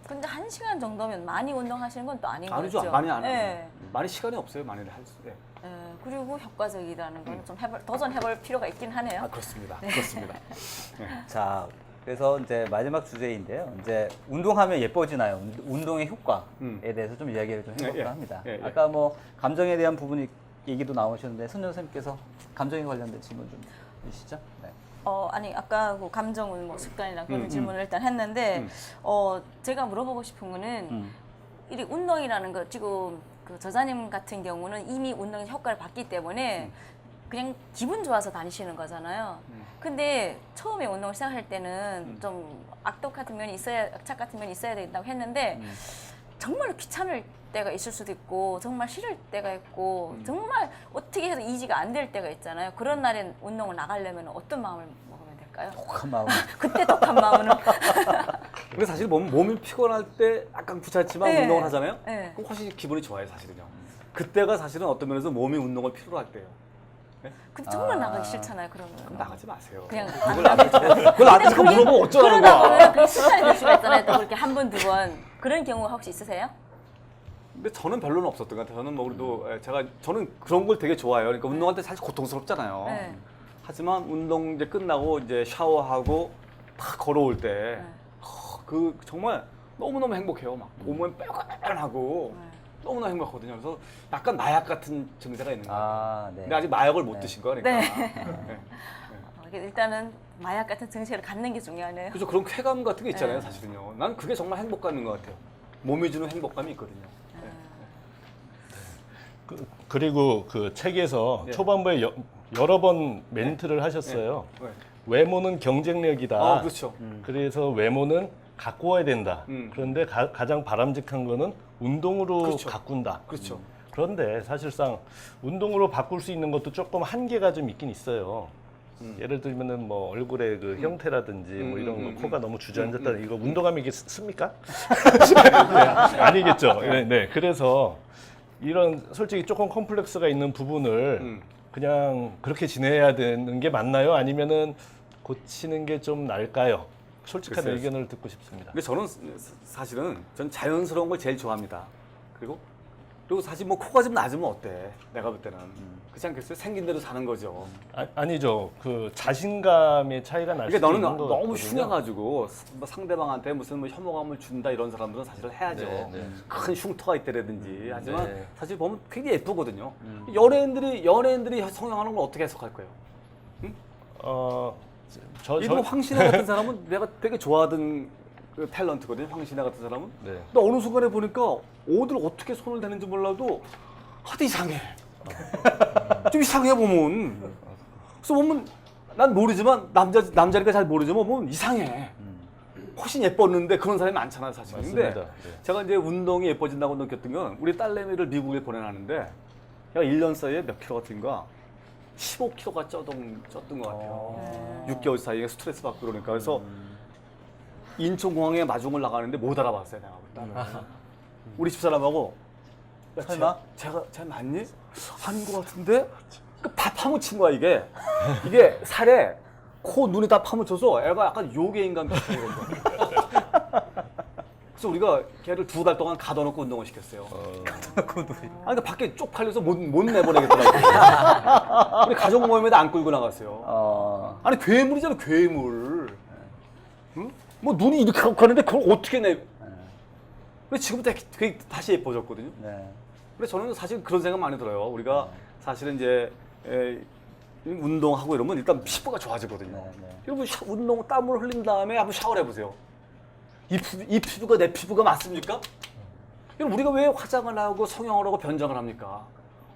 근데 1시간 정도면 많이 운동하시는 건 또 아닌 아니죠. 거죠. 많이 안 해요. 네. 많이 시간이 없어요. 많이 할 수. 예. 그리고 효과적이라는 건 좀 도전해볼 필요가 있긴 하네요. 아, 그렇습니다. 그렇습니다. 자, 그래서 이제 마지막 주제인데요. 이제 운동하면 예뻐지나요? 운동의 효과에 대해서 좀 이야기를 좀 해볼까 예, 합니다. 예. 아까 뭐 감정에 대한 부분이 얘기도 나오셨는데 손 선생님께서 감정에 관련된 질문 좀 주시죠. 네. 아니 아까 그 감정은 뭐 습관이나 그런 질문을 일단 했는데 제가 물어보고 싶은 거는 이 운동이라는 거 지금 그 저자님 같은 경우는 이미 운동의 효과를 봤기 때문에 그냥 기분 좋아서 다니시는 거잖아요. 근데 처음에 운동을 시작할 때는 좀 악독 같은 면이 있어야 악착 같은 면이 있어야 된다고 했는데 정말 귀찮을 때가 있을 수도 있고 정말 싫을 때가 있고 정말 어떻게 해서 이지가 안 될 때가 있잖아요. 그런 날엔 운동을 나가려면 어떤 마음을 먹으면 될까요? 독한 마음. 그때 독한 마음은 근데 사실 몸이 피곤할 때 약간 귀찮지만 네. 운동을 하잖아요. 네. 그럼 훨씬 기분이 좋아요, 사실은요. 그때가 사실은 어떤 면에서 몸이 운동을 필요로 할 때예요. 근데 정말 나가기 싫잖아요. 그러면 그럼 나가지 마세요. 그냥 그걸 나한테 물어보면 어쩌라는 그러다 거야. 보면 그게 습관이 될 수가 있잖아요. 또 그렇게 한 번, 두 번 그런 경우가 혹시 있으세요? 근데 저는 별로는 없었던 것 같아요. 저는 뭐 그래도 저는 그런 걸 되게 좋아해요. 그러니까 운동할 때 사실 고통스럽잖아요. 네. 하지만 운동 이제 끝나고 이제 샤워하고 딱 걸어올 때 그 정말 너무너무 행복해요. 막 몸은 빼곡하고 너무나 행복하거든요. 그래서 약간 마약 같은 증세가 있는 거예요. 아, 네. 근데 아직 마약을 못 드신 거야, 그러니까. 네. 일단은 마약 같은 증세를 갖는 게 중요하네요. 그래서 그런 쾌감 같은 게 있잖아요, 사실은요. 난 그게 정말 행복감인 것 같아요. 몸이 주는 행복감이 있거든요. 그리고 그 책에서 네. 초반부에 여러 번 멘트를 하셨어요. 네. 외모는 경쟁력이다. 아, 그렇죠. 그래서 외모는 가꾸어야 된다. 음. 그런데 가장 바람직한 거는 운동으로 그렇죠. 가꾼다. 그렇죠. 그런데 사실상 운동으로 바꿀 수 있는 것도 조금 한계가 좀 있긴 있어요. 예를 들면은 뭐 얼굴의 그 형태라든지 뭐 이런 거 코가 너무 주저앉았다 이거 운동하면 이게 씁니까? 네, 아니겠죠. 네. 그래서 이런 솔직히 조금 컴플렉스가 있는 부분을 그냥 그렇게 지내야 되는 게 맞나요? 아니면은 고치는 게 좀 나을까요? 솔직한 글쎄요. 의견을 듣고 싶습니다. 근데 저는 사실은 전 자연스러운 걸 제일 좋아합니다. 그리고 사실 뭐 코가 좀 낮으면 어때? 내가 볼 때는 그렇지 않겠어요? 생긴 대로 사는 거죠. 아니죠. 그 자신감의 차이가 날 수도 그러니까 너는 있는 것 너무 같거든요. 흉해가지고 뭐 상대방한테 무슨 뭐 혐오감을 준다 이런 사람들은 사실은 해야죠. 네. 큰 흉터가 있다라든지 하지만 네. 사실 보면 굉장히 예쁘거든요. 연예인들이 성형하는 걸 어떻게 해석할 거예요? 예를 황신혜 같은 사람은 내가 되게 좋아하던 그 탤런트거든요. 황신혜 같은 사람은. 네. 근데 어느 순간에 보니까 어디를 어떻게 손을 대는지 몰라도 하도 이상해. 좀 이상해 보면. 그래서 보면 난 모르지만 남자니까 잘 모르지만 보면 이상해. 훨씬 예뻤는데 그런 사람이 많잖아요, 사실. 근데 맞습니다. 네. 제가 이제 운동이 예뻐진다고 느꼈던 건 우리 딸내미를 미국에 보내놨는데 제가 1년 사이에 몇 킬로가 뛴가? 15kg가 쪘던 것 같아요. 6개월 사이에 스트레스 받고 그러니까. 그래서 인천공항에 마중을 나가는데 못 알아봤어요, 내가. 우리 집사람하고 야, 설마? 쟤 맞니? 아닌 것 같은데? 다 파묻힌 거야, 이게. 이게 살에 코, 눈이 다 파묻혀서 애가 약간 요괴인간 비슷한 거죠. 그래서 우리가 걔를 2달 동안 가둬놓고 운동을 시켰어요. 그러니까 밖에 쪽팔려서 못 내보내겠더라고요. 우리 가족 모임에도 안 끌고 나갔어요. 아니, 괴물이잖아, 괴물. 응? 뭐 눈이 이렇게 갖고 가는데 그걸 어떻게 내? 근데 지금부터 되게 다시 예뻐졌거든요. 네. 그래서 저는 사실 그런 생각 많이 들어요. 우리가 사실은 이제 운동하고 이러면 일단 피부가 좋아지거든요. 네, 네. 여러분 운동 땀을 흘린 다음에 한번 샤워를 해보세요. 이 피부가 내 피부가 맞습니까? 여러분 우리가 왜 화장을 하고 성형을 하고 변장을 합니까?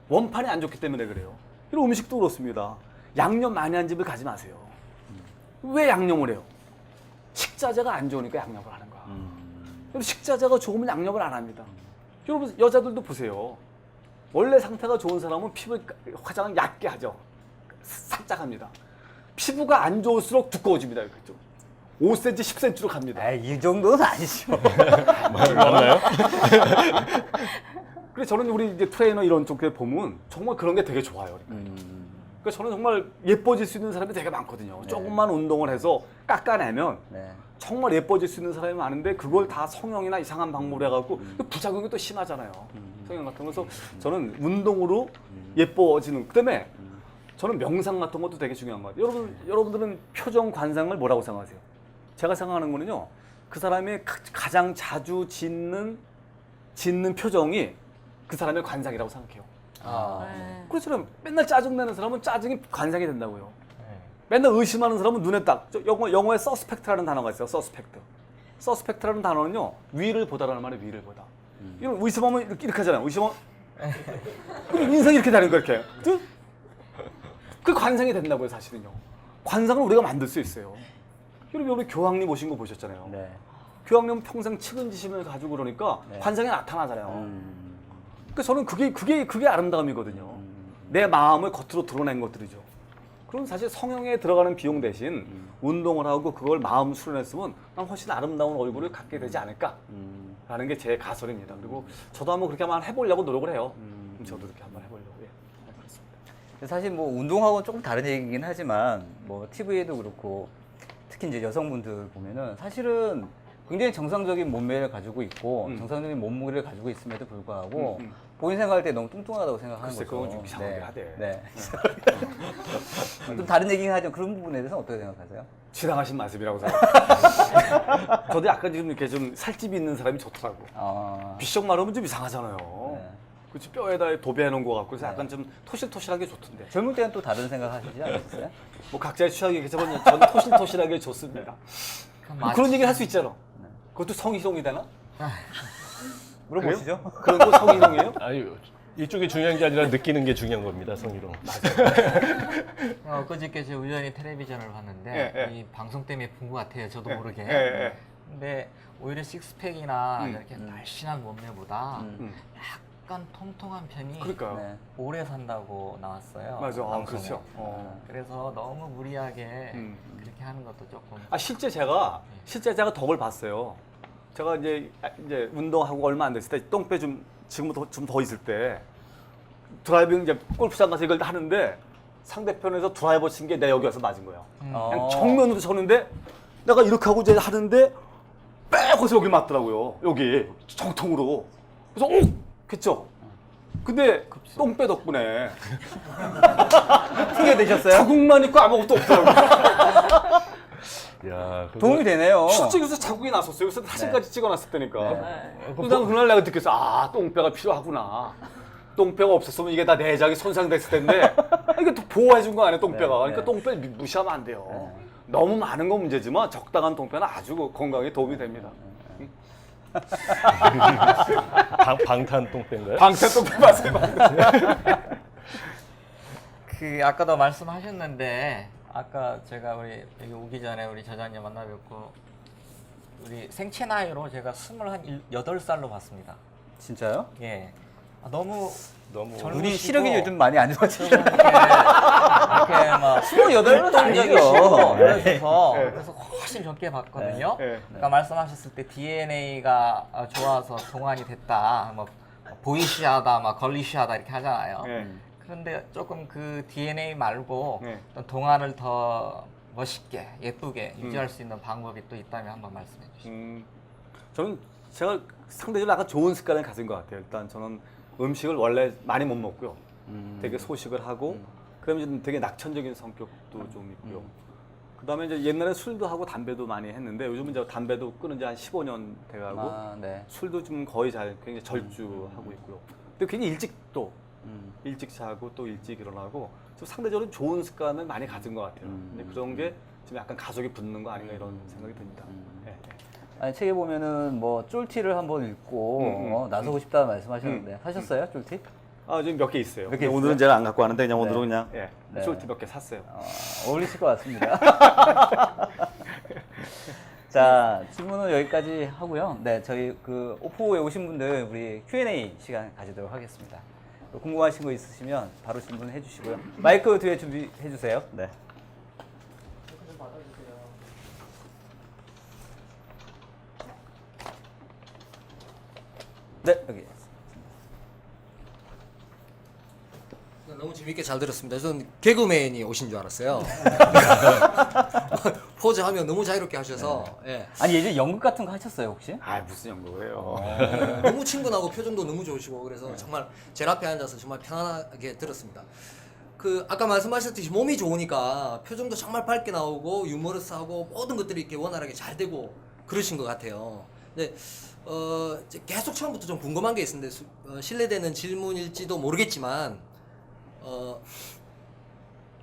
원판이 안 좋기 때문에 그래요. 이런 음식도 그렇습니다. 양념 많이 한 집을 가지 마세요. 왜 양념을 해요? 식자재가 안 좋으니까 양념을 하는 거야. 여러분 식자재가 좋으면 양념을 안 합니다. 여러분 여자들도 보세요. 원래 상태가 좋은 사람은 피부 화장을 얇게 하죠. 살짝 합니다. 피부가 안 좋을수록 두꺼워집니다. 그렇죠? 5cm, 10cm로 갑니다. 아, 이 정도는 아니죠. 맞나요? 그래서 저는 우리 이제 트레이너 이런 쪽에 보면 정말 그런 게 되게 좋아요. 그러니까 저는 정말 예뻐질 수 있는 사람이 되게 많거든요. 네. 조금만 운동을 해서 깎아내면 네. 정말 예뻐질 수 있는 사람이 많은데 그걸 다 성형이나 이상한 방법으로 해갖고 부작용이 또 심하잖아요. 성형 같은 거. 그래서 저는 운동으로 예뻐지는. 그다음에 저는 명상 같은 것도 되게 중요한 것 같아요. 여러분들은 표정 관상을 뭐라고 생각하세요? 제가 생각하는 거는요. 그 사람이 가장 자주 짓는 표정이 그 사람의 관상이라고 생각해요. 네. 그렇죠. 맨날 짜증내는 사람은 짜증이 관상이 된다고요. 네. 맨날 의심하는 사람은 눈에 딱 영어에 서스펙트라는 단어가 있어요. 서스펙트. 서스펙트라는 단어는요. 위를 보다라는 말이에요. 위를 보다. 이런 의심하면 이렇게 하잖아요. 의심하면 그럼 인상이 이렇게 되는 거예요. 이렇게. 그 관상이 된다고요. 사실은요. 관상을 우리가 만들 수 있어요. 여러분 우리 교황님 오신 거 보셨잖아요. 네. 교황님은 평생 측은지심을 가지고 그러니까 네. 관상이 나타나잖아요. 그러니까 저는 그게 아름다움이거든요. 내 마음을 겉으로 드러낸 것들이죠. 그럼 사실 성형에 들어가는 비용 대신 운동을 하고 그걸 마음 수련했으면 난 훨씬 아름다운 얼굴을 갖게 되지 않을까라는 게 제 가설입니다. 그리고 저도 한번 그렇게 한번 해보려고 노력을 해요. 저도 그렇게 한번 해보려고. 예. 네, 그렇습니다. 사실 뭐 운동하고는 조금 다른 얘기긴 하지만 뭐 TV에도 그렇고 특히 이제 여성분들 보면은 사실은 굉장히 정상적인 몸매를 가지고 있고 정상적인 몸무게를 가지고 있음에도 불구하고 본인 생각할 때 너무 뚱뚱하다고 생각하는 글쎄, 거죠. 그건 좀 이상하게 하대. 네. 좀 다른 얘기긴 하지만 그런 부분에 대해서 어떻게 생각하세요? 지나가신 말씀이라고 생각합니다. 저도 약간 지금 이렇게 좀 살집이 있는 사람이 좋더라고. 아, 비쩍 마르면 좀 이상하잖아요. 네. 그렇지 뼈에다 도배해 놓은 것 같고 그래서 약간 좀 토실토실한 게 좋던데. 젊을 때는 또 다른 생각 하시지 않으셨어요? 뭐 각자의 취향이겠지만 저는 토실토실하게 좋습니다. 뭐 그런 얘기를 할 수 있잖아. 그것도 성희롱이 되나? 물어보시죠. 그런 거 성희롱이에요? 아유, 이쪽이 중요한 게 아니라 느끼는 게 중요한 겁니다. 성희롱. 그저께 제가 우연히 텔레비전을 봤는데 예, 예. 이 방송 때문에 본 것 같아요. 저도 모르게. 예. 근데 오히려 식스팩이나 이렇게 날씬한 몸매보다 약간 통통한 편이 그러니까. 네. 오래 산다고 나왔어요. 맞아. 아, 방송에. 그렇죠. 그래서 너무 무리하게 음. 그렇게 하는 것도 조금. 아 실제 제가 덕을 봤어요. 제가 이제 운동하고 얼마 안 됐을 때 똥배 지금부터 좀 더 있을 때 드라이빙 이제 골프장 가서 이걸 하는데 상대편에서 드라이버 친 게 내 여기 와서 맞은 거야. 그냥 정면으로 쳤는데 내가 이렇게 하고 이제 하는데 빼고서 여기 맞더라고요. 여기 정통으로. 그래서 오! 했죠. 근데 똥배 덕분에 크게 되셨어요? 자국만 있고 아무것도 없더라고요. 야, 도움이 되네요. 실제 여기서 자국이 났었어요. 그래서 사진까지 찍어놨을 때니까. 네. 그래서 난 그날 내가 느꼈어. 아, 똥배가 필요하구나. 똥배가 없었으면 이게 다 내장이 손상됐을 텐데 이게 또 보호해준 거 아니야, 똥배가. 네, 그러니까 똥배 무시하면 안 돼요. 너무 많은 건 문제지만 적당한 똥배는 아주 건강에 도움이 됩니다. 방탄 똥배인가요? 방탄 똥배 맞아요. 그 아까도 말씀하셨는데 아까 제가 우리 여기 오기 전에 우리 저자님 만나 뵙고 우리 생체 나이로 제가 28살로 봤습니다. 진짜요? 예. 너무 너무 눈이 시력이 요즘 많이 안 좋아지죠. 이렇게 막 28은 아니죠. 그래서 훨씬 적게 봤거든요. 네. 그러니까 말씀하셨을 때 DNA가 좋아서 동안이 됐다, 뭐 보이시하다, 막 걸리시하다 이렇게 하잖아요. 네. 그런데 조금 그 DNA 말고 네. 어떤 동안을 더 멋있게 예쁘게 유지할 수 있는 방법이 또 있다면 한번 말씀해 주시죠. 저는 제가 상대적으로 약간 좋은 습관을 가진 것 같아요. 일단 저는 음식을 원래 많이 못 먹고요. 되게 소식을 하고 그러면 좀 되게 낙천적인 성격도 좀 있고요. 그다음에 이제 옛날에 술도 하고 담배도 많이 했는데 요즘은 이제 담배도 끊은 지 한 15년 돼가고 아, 네. 술도 좀 거의 잘 굉장히 절주하고 있고요. 근데 굉장히 일찍 또 일찍 자고 또 일찍 일어나고 좀 상대적으로 좋은 습관을 많이 가진 것 같아요. 근데 그런 게 좀 약간 가족이 붙는 거 아닌가 이런 생각이 듭니다. 예, 예. 아니, 책에 보면은 뭐 쫄티를 한번 읽고 나서고 싶다 말씀하셨는데 하셨어요, 쫄티? 아, 지금 몇 개 있어요. 몇개 근데 오늘은 있어요? 제가 안 갖고 왔는데 그냥 네. 오늘은 그냥 네. 솔티 몇 개 샀어요. 어울리실 것 같습니다. 자, 질문은 여기까지 하고요. 네, 저희 그 오포에 오신 분들 우리 Q&A 시간 가지도록 하겠습니다. 궁금하신 거 있으시면 바로 질문해 주시고요. 마이크 뒤에 준비해 주세요. 네. 네, 여기. 너무 재밌게 잘 들었습니다. 저는 개그맨이 오신 줄 알았어요. 포즈하면 너무 자유롭게 하셔서 예. 아니, 예전에 연극 같은 거 하셨어요, 혹시? 아, 무슨 연구예요? 너무 친근하고 표정도 너무 좋으시고 그래서 정말 제 앞에 앉아서 정말 편안하게 들었습니다. 그 아까 말씀하셨듯이 몸이 좋으니까 표정도 정말 밝게 나오고 유머러스하고 모든 것들이 이렇게 원활하게 잘 되고 그러신 것 같아요. 근데 이제 계속 처음부터 좀 궁금한 게 있는데 실례되는 질문일지도 모르겠지만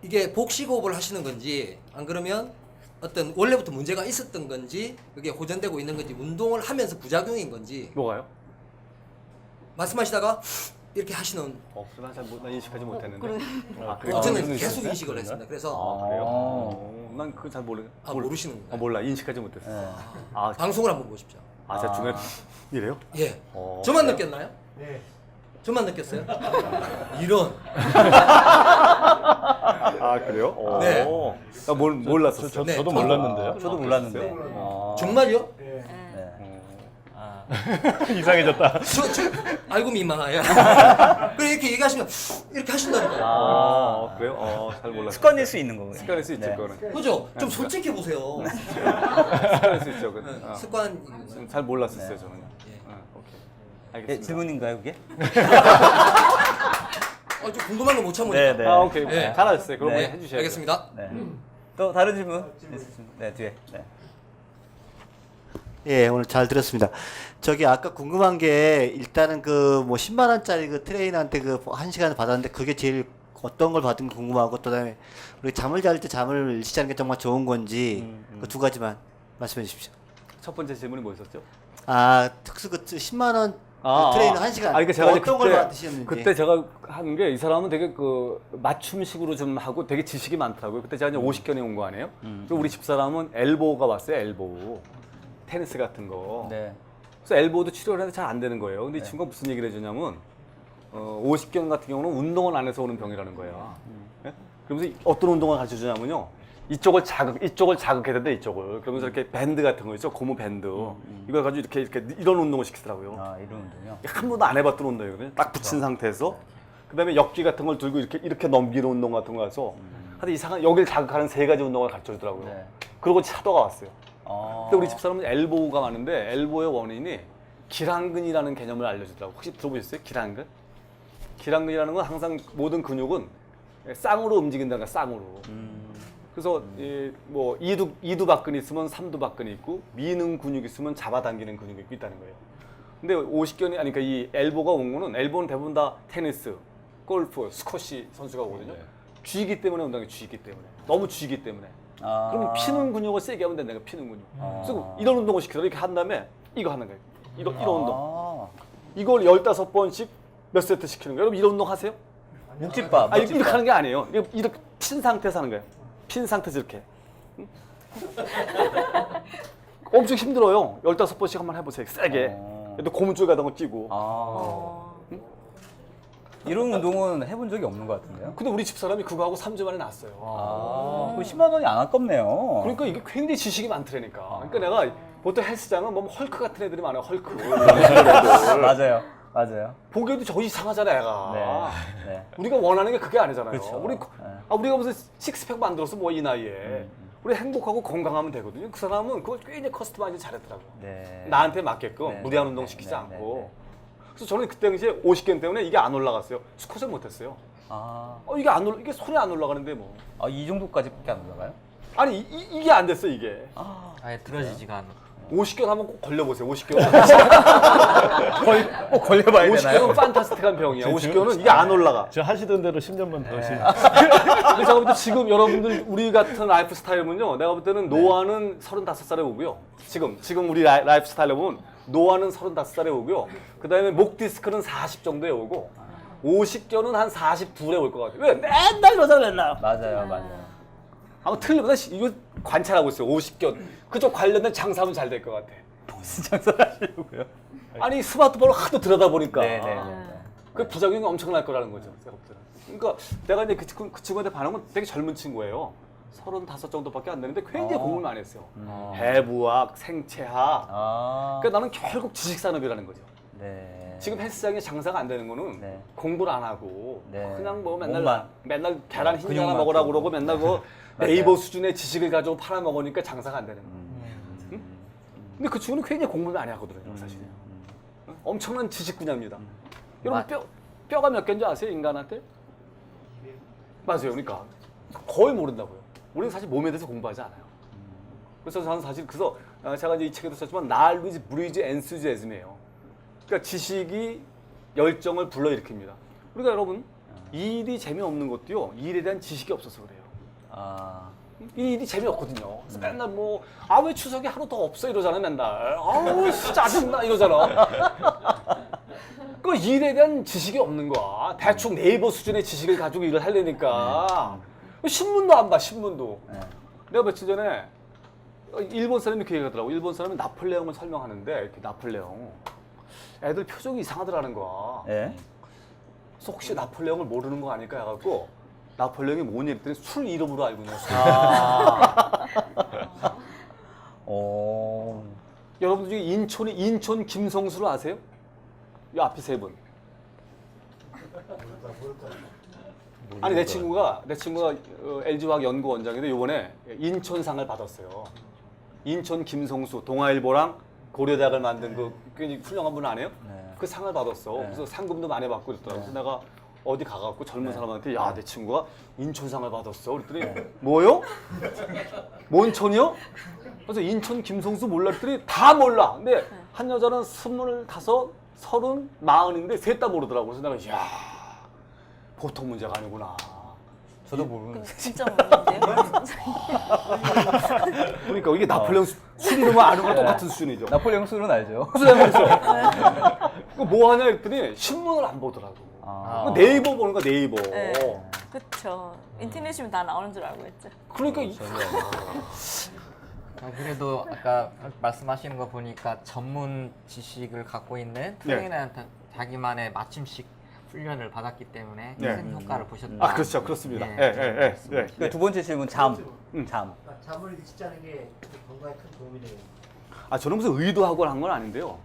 이게 복식호흡을 하시는 건지 안 그러면 어떤 원래부터 문제가 있었던 건지 그게 호전되고 있는 건지 운동을 하면서 부작용인 건지 뭐가요? 말씀하시다가 이렇게 하시는 난 인식하지 못했는데. 그래. 아, 그래요? 저는 그런 게 계속 있었어요? 인식을 했습니다. 그래서 아, 그래요? 난 그건 잘 모르시는 거예요? 몰라. 인식하지 못했어. 네. 아, 방송을 한번 보십시오. 제가 중간에 이래요? 예. 어. 저만 느꼈나요? 네. 저만 느꼈어요? 이런. 아, 그래요? 네. 나 몰랐었어요. 네, 저도 저도- 몰랐는데요. 저도 몰랐는데. 정말요? 네. 아, 이상해졌다. 저 알고 민망해요. 그래 이렇게 얘기하시면 이렇게 하신다니까요. 그래요? 잘 몰랐어요. 습관일 수 있는 거고요. 습관일 수 있죠, 네. 그거는. 그죠? 좀 솔직해 보세요. 습관일 수 있죠, 그거는. 습관. 잘 몰랐었어요, 저는. 예. 오케이. 네, 알겠습니다. 질문인가요, 그게? 좀 궁금한 거 못 참으니까. 네, 네. 오케이. 네. 잘하셨어요. 그럼 네. 해주셔야죠. 알겠습니다. 네. 또 다른 질문 있으시면 네, 뒤에. 네. 예, 오늘 잘 들었습니다. 저기 아까 궁금한 게 일단은 그 뭐 10만 원짜리 그 트레이너한테 그 1시간 받았는데 그게 제일 어떤 걸 받은 게 궁금하고 또 그다음에 우리 잠을 잘 때 잠을 일찍 자는 게 정말 좋은 건지 그 두 가지만 말씀해 주십시오. 첫 번째 질문이 뭐였었죠? 아, 특수 그 10만 원 그 트레이너 1시간 그러니까 제가 이제 어떤 걸 받으셨는지. 그때 제가 한 게 이 사람은 되게 그 맞춤식으로 좀 하고 되게 지식이 많더라고요. 그때 제가 이제 50견에 온 거 아니에요? 그리고 우리 집사람은 엘보가 왔어요. 엘보. 테니스 같은 거. 네. 그래서 엘보도 치료를 해도 잘 안 되는 거예요. 근데 이 친구가 무슨 얘기를 해주냐면 50견 같은 경우는 운동을 안 해서 오는 병이라는 거예요. 예? 그러면서 어떤 운동을 가르쳐 주냐면요. 이쪽을 자극해야 된다, 이쪽을. 그러면서 이렇게 밴드 같은 거 있죠? 고무 밴드. 이걸 가지고 이렇게 이런 운동을 시키더라고요. 아, 이런 운동이요? 한 번도 안 해봤던 운동이거든요. 딱 붙인 상태에서. 그 다음에 역기 같은 걸 들고 이렇게 넘기는 운동 같은 거 가서 하여튼 이상한 여기를 자극하는 3가지 운동을 가르쳐 주더라고요. 네. 그러고 차도가 왔어요. 근데 우리 데 집사람은 엘보가 많은데 엘보의 원인이 기랑근이라는 개념을 알려주더라고요. 혹시 들어보셨어요? 기랑근? 기랑근이라는 건 항상 모든 근육은 쌍으로 움직인다는 거야, 쌍으로. 그래서 뭐 이두박근이 있으면 삼두박근이 있고 미는 근육이 있으면 잡아당기는 근육이 있다는 거예요. 근데 50견이 아니 그러니까 이 엘보가 온 거는 엘보는 대부분 다 테니스, 골프, 스쿼시 선수가 오거든요. 쥐기 때문에 온다는 게 쥐기 때문에. 너무 쥐기 때문에. 그러면 피는 근육을 세게 하면 된다는 거예요. 피는 근육. 그래서 이런 운동을 시키더라고요. 이렇게 한 다음에 이거 하는 거예요. 이런 운동. 이걸 15번씩 몇 세트 시키는 거예요. 여러분 이런 운동 하세요? 묵집밥. 아니 이렇게 하는 게 아니에요. 이렇게 핀 상태에서 하는 거예요. 핀 상태에서 이렇게. 응? 엄청 힘들어요. 15번씩 한번 해보세요. 세게. 또 고무줄 같은 거 끼고. 이런 운동은 해본 적이 없는 것 같은데요? 근데 우리 집사람이 그거 하고 3주 만에 났어요. 그 10만 원이 안 아깝네요. 그러니까 이게 굉장히 지식이 많더라니까. 그러니까 내가 보통 헬스장은 뭐 헐크 같은 애들이 많아요. 헐크. 맞아요. 맞아요. 보기에도 저 이상하잖아, 애가. 네. 네. 우리가 원하는 게 그게 아니잖아요. 그렇죠. 우리가 무슨 식스팩 만들어서 뭐 이 나이에. 우리 행복하고 건강하면 되거든요. 그 사람은 그걸 굉장히 커스터마이즈 잘했더라고요. 네. 나한테 맞게끔 네, 무리한 네, 운동 네, 시키지 네, 않고. 네, 네. 그래서 저는 그때 당시에 50견 때문에 이게 안 올라갔어요. 스쿼트를 못했어요. 이게 손이 안 올라가는데 뭐. 이 정도까지밖에 안 올라가요? 아니 이게 안 됐어 이게. 아예 들어지지가 않아. 50견 한번 꼭 걸려보세요. 50견. 꼭 걸려봐야 50견은 판타스틱한 병이야. 50견은 이게 안 올라가. 저 하시던 대로 10년만 더 하시면. 근데 제가 볼 때 지금 여러분들 우리 같은 라이프 스타일은요. 내가 볼 때는 노아는 35살에 오고요. 지금 우리 라이프 스타일에 보면 노아는 35살에 오고요. 그다음에 목 디스크는 40 정도에 오고 50견은 한 42에 올 것 같아요. 왜? 맨날 이러잖아 맨날. 맞아요. 아마 틀리보다 이거 관찰하고 있어요. 50견. 그쪽 관련된 장사하면 잘 될 것 같아. 무슨 장사를 하시려고요? 아니 스마트폰을 하도 들여다보니까 네네. 그 부작용이 엄청날 거라는 거죠. 제가 볼 때는. 그러니까 내가 이제 그 친구한테 반응은 되게 젊은 친구예요. 35 정도밖에 안 되는데 굉장히 공부를 많이 했어요. 해부학, 생체학. 그러니까 나는 결국 지식산업이라는 거죠. 네. 지금 헬스장에 장사가 안 되는 거는 네. 공부를 안 하고 네. 그냥 뭐 몸만. 맨날 계란 흰자 하나 근육만 먹으라고 키우고. 그러고 맨날 그 네이버 수준의 지식을 가지고 팔아먹으니까 장사가 안 되는 거예요. 근데 그 친구는 굉장히 공부를 많이 하거든요, 사실. 엄청난 지식 분야입니다. 여러분 뼈가 몇 개인지 아세요, 인간한테? 맞아요, 그러니까 거의 모른다고요. 우리는 사실 몸에 대해서 공부하지 않아요. 그래서 저는 사실 제가 이제 이 책에도 썼지만 knowledge breeds enthusiasm이에요. 그러니까 지식이 열정을 불러일으킵니다. 그러니까 여러분 이 일이 재미없는 것도요, 이 일에 대한 지식이 없어서 그래요. 이 일이 재미없거든요. 그래서 맨날 뭐, 왜 추석이 하루 더 없어 이러잖아, 맨날. 아우, 짜증나 이러잖아. 그 일에 대한 지식이 없는 거야. 대충 네이버 수준의 지식을 가지고 일을 하려니까. 신문도 안 봐, 신문도. 내가 며칠 전에 일본 사람이 그 얘기하더라고. 일본 사람이 나폴레옹을 설명하는데, 이렇게 나폴레옹. 애들 표정이 이상하더라는 거야. 네. 그래서 혹시 나폴레옹을 모르는 거 아닐까 해갖고 나폴레옹이 뭐냐 했더니 술 이름으로 알고 있는 술. 여러분들 중에 인천 김성수를 아세요? 이 앞에 세 분. 아니 내 친구가 LG화학 연구원장인데 이번에 인천상을 받았어요. 인천 김성수 동아일보랑 고려대학을 만든 그 굉장히 훌륭한 분 아니에요? 네. 그 상을 받았어. 네. 그래서 상금도 많이 받고 그랬더라고. 그래서 내가 어디 가갖고 젊은 사람한테 야, 내 친구가 인천상을 받았어. 그랬더니 뭐요? 뭔 촌이요? 그래서 인천 김성수 몰라 그랬더니 다 몰라. 근데 한 여자는 25, 30, 40인데 셋 다 모르더라고. 그래서 내가 이야, 보통 문제가 아니구나. 저도 모르는. 진짜 모르는데요? 그러니까 이게 나폴레옹 술 이름을 아는 거랑 똑같은 수준이죠. 나폴레옹 술은 알죠. 그 뭐 하냐 했더니 신문을 안 보더라고. 그 네이버 보는 거야, 네이버. 네. 그쵸. 인터넷이면 다 나오는 줄 알고 있죠. 그러니까 그래도 아까 말씀하시는 거 보니까 전문 지식을 갖고 있는 트레이너한테 자기만의 맞춤식 훈련을 받았기 때문에 큰 효과를 보셨다. 그렇죠, 그렇습니다. 네. 그 두 번째 질문 잠. 잠을 일찍자는 게 건강에 큰 도움이 돼요. 저는 무슨 의도하고 한 건 아닌데요.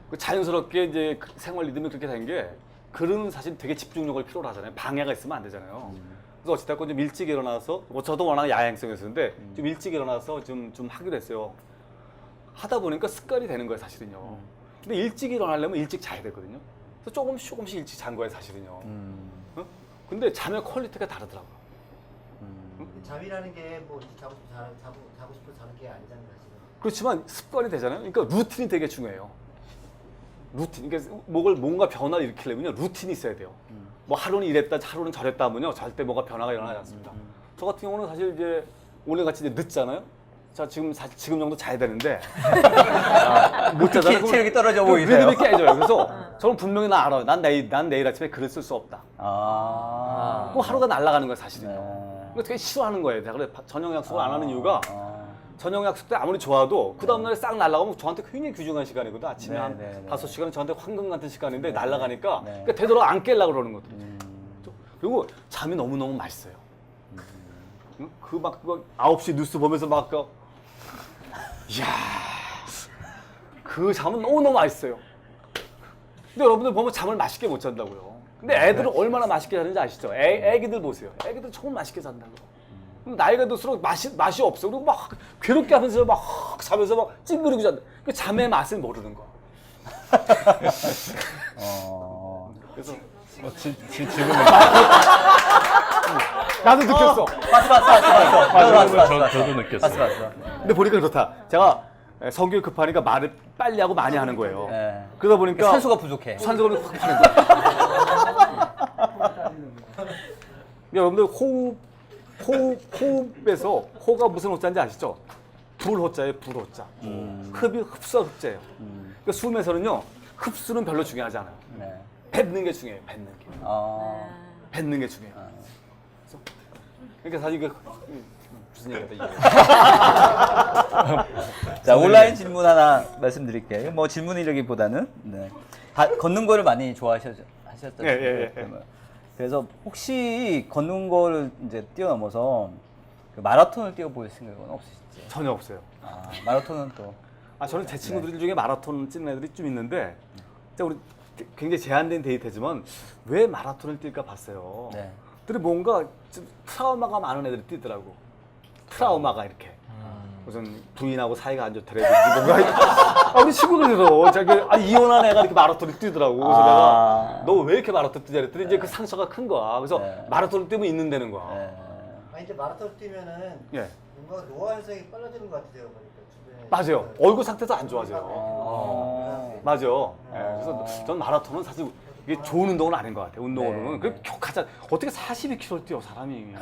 그 자연스럽게 이제 생활 리듬이 그렇게 된 게 글은 사실 되게 집중력을 필요로 하잖아요. 방해가 있으면 안 되잖아요. 그래서 어찌됐건 좀 일찍 일어나서 저도 워낙 야행성이었는데 좀 일찍 일어나서 좀 하기로 했어요. 하다 보니까 습관이 되는 거예요, 사실은요. 근데 일찍 일어나려면 일찍 자야 되거든요. 그래서 조금씩 일찍 잔 거예요, 사실은요. 근데 잠의 퀄리티가 다르더라고요. 잠이라는 게 뭐 자고 싶어 자는 게 아니잖아요, 사실은. 그렇지만 습관이 되잖아요. 그러니까 루틴이 되게 중요해요. 루틴. 그러니까 뭔가 변화를 일으키려면요, 루틴이 있어야 돼요. 뭐 하루는 이랬다, 하루는 저랬다 하면요, 절대 뭐가 변화가 일어나지 않습니다. 저 같은 경우는 사실 이제 오늘 같이 이제 늦잖아요. 자, 지금 정도 자야 되는데 못 자잖아요. 체력이 떨어져 보이세요. 리듬이 깨져요. 그래서 저는 분명히 나 알아요. 난 내일 아침에 글을 쓸 수 없다. 그럼 하루가 날아가는 거예요, 사실은요. 그거 되게 싫어하는 거예요. 내가 그래 저녁 약속을 안 하는 이유가 저녁 약속 때 아무리 좋아도 그 다음날에 싹 날아가면 저한테 굉장히 귀중한 시간이거든. 아침에 한 5시간은 저한테 황금 같은 시간인데 날아가니까 그러니까 되도록 안 깨려고 그러는 거거든요. 그리고 잠이 너무너무 맛있어요. 그거 9시 뉴스 보면서 이야, 그 잠은 너무너무 맛있어요. 근데 여러분들 보면 잠을 맛있게 못 잔다고요. 근데 애들은 얼마나 맛있게 자는지 아시죠? 애기들 보세요. 애기들 정말 맛있게 잔다고. 나이가 들수록 맛이 없어. 그리고 막 괴롭게 하면서 막 자면서 막 찡그리고 잔다. 그 잠의 맛을 모르는 거. 그래서 지금 나도 느꼈어. 저도 느꼈어요. 봤어. 근데 보니까 그렇다. 제가 성격이 급하니까 말을 빨리 하고 많이 하는 거예요. 예. 그러다 보니까 산소가 부족해. 산소가 확 파는 거야. 여러분들 호흡에서 호가 무슨 호자인지 아시죠? 불호자예요, 불호자. 흡이 흡수와 흡자예요. 그러니까 숨에서는요, 흡수는 별로 중요하지 않아요. 네. 뱉는 게 중요해요, 뱉는 게. 뱉는 게 중요해요. 그래서 그러니까 사실 그 무슨 얘기다 이게. 자, 온라인 질문 하나 말씀드릴게요. 뭐 질문이라기보다는 네. 걷는 거를 많이 좋아하셨죠? 예. 그래서 혹시 걷는 거를 이제 뛰어넘어서 그 마라톤을 뛰어볼 생각은 없으시지? 전혀 없어요. 마라톤은 또 저는 제 친구들 중에 마라톤 뛰는 애들이 좀 있는데, 진짜 우리 굉장히 제한된 데이터지만 왜 마라톤을 뛸까 봤어요. 네. 근데 뭔가 좀 트라우마가 많은 애들이 뛰더라고. 트라우마가 이렇게. 무슨 부인하고 사이가 안 좋더라든지 뭔가 우리 친구들도 자기 이혼한 애가 이렇게 마라톤을 뛰더라고. 그래서 내가 너 왜 이렇게 마라톤 뛰자 그랬더니 이제 그 상처가 큰 거야. 그래서 마라톤을 뛰면 있는다는 거야. 아니 이제 마라톤 뛰면은 예. 뭔가 노화 현상이 빨라지는 것 같아요. 보니까 주변에. 맞아요. 얼굴 상태도 안 좋아져요. 맞아. 그래서 전 마라톤은 사실 이게 좋은 운동은 아닌 것 같아요. 운동으로는. 그 격하자. 어떻게 42km 뛰어 사람이.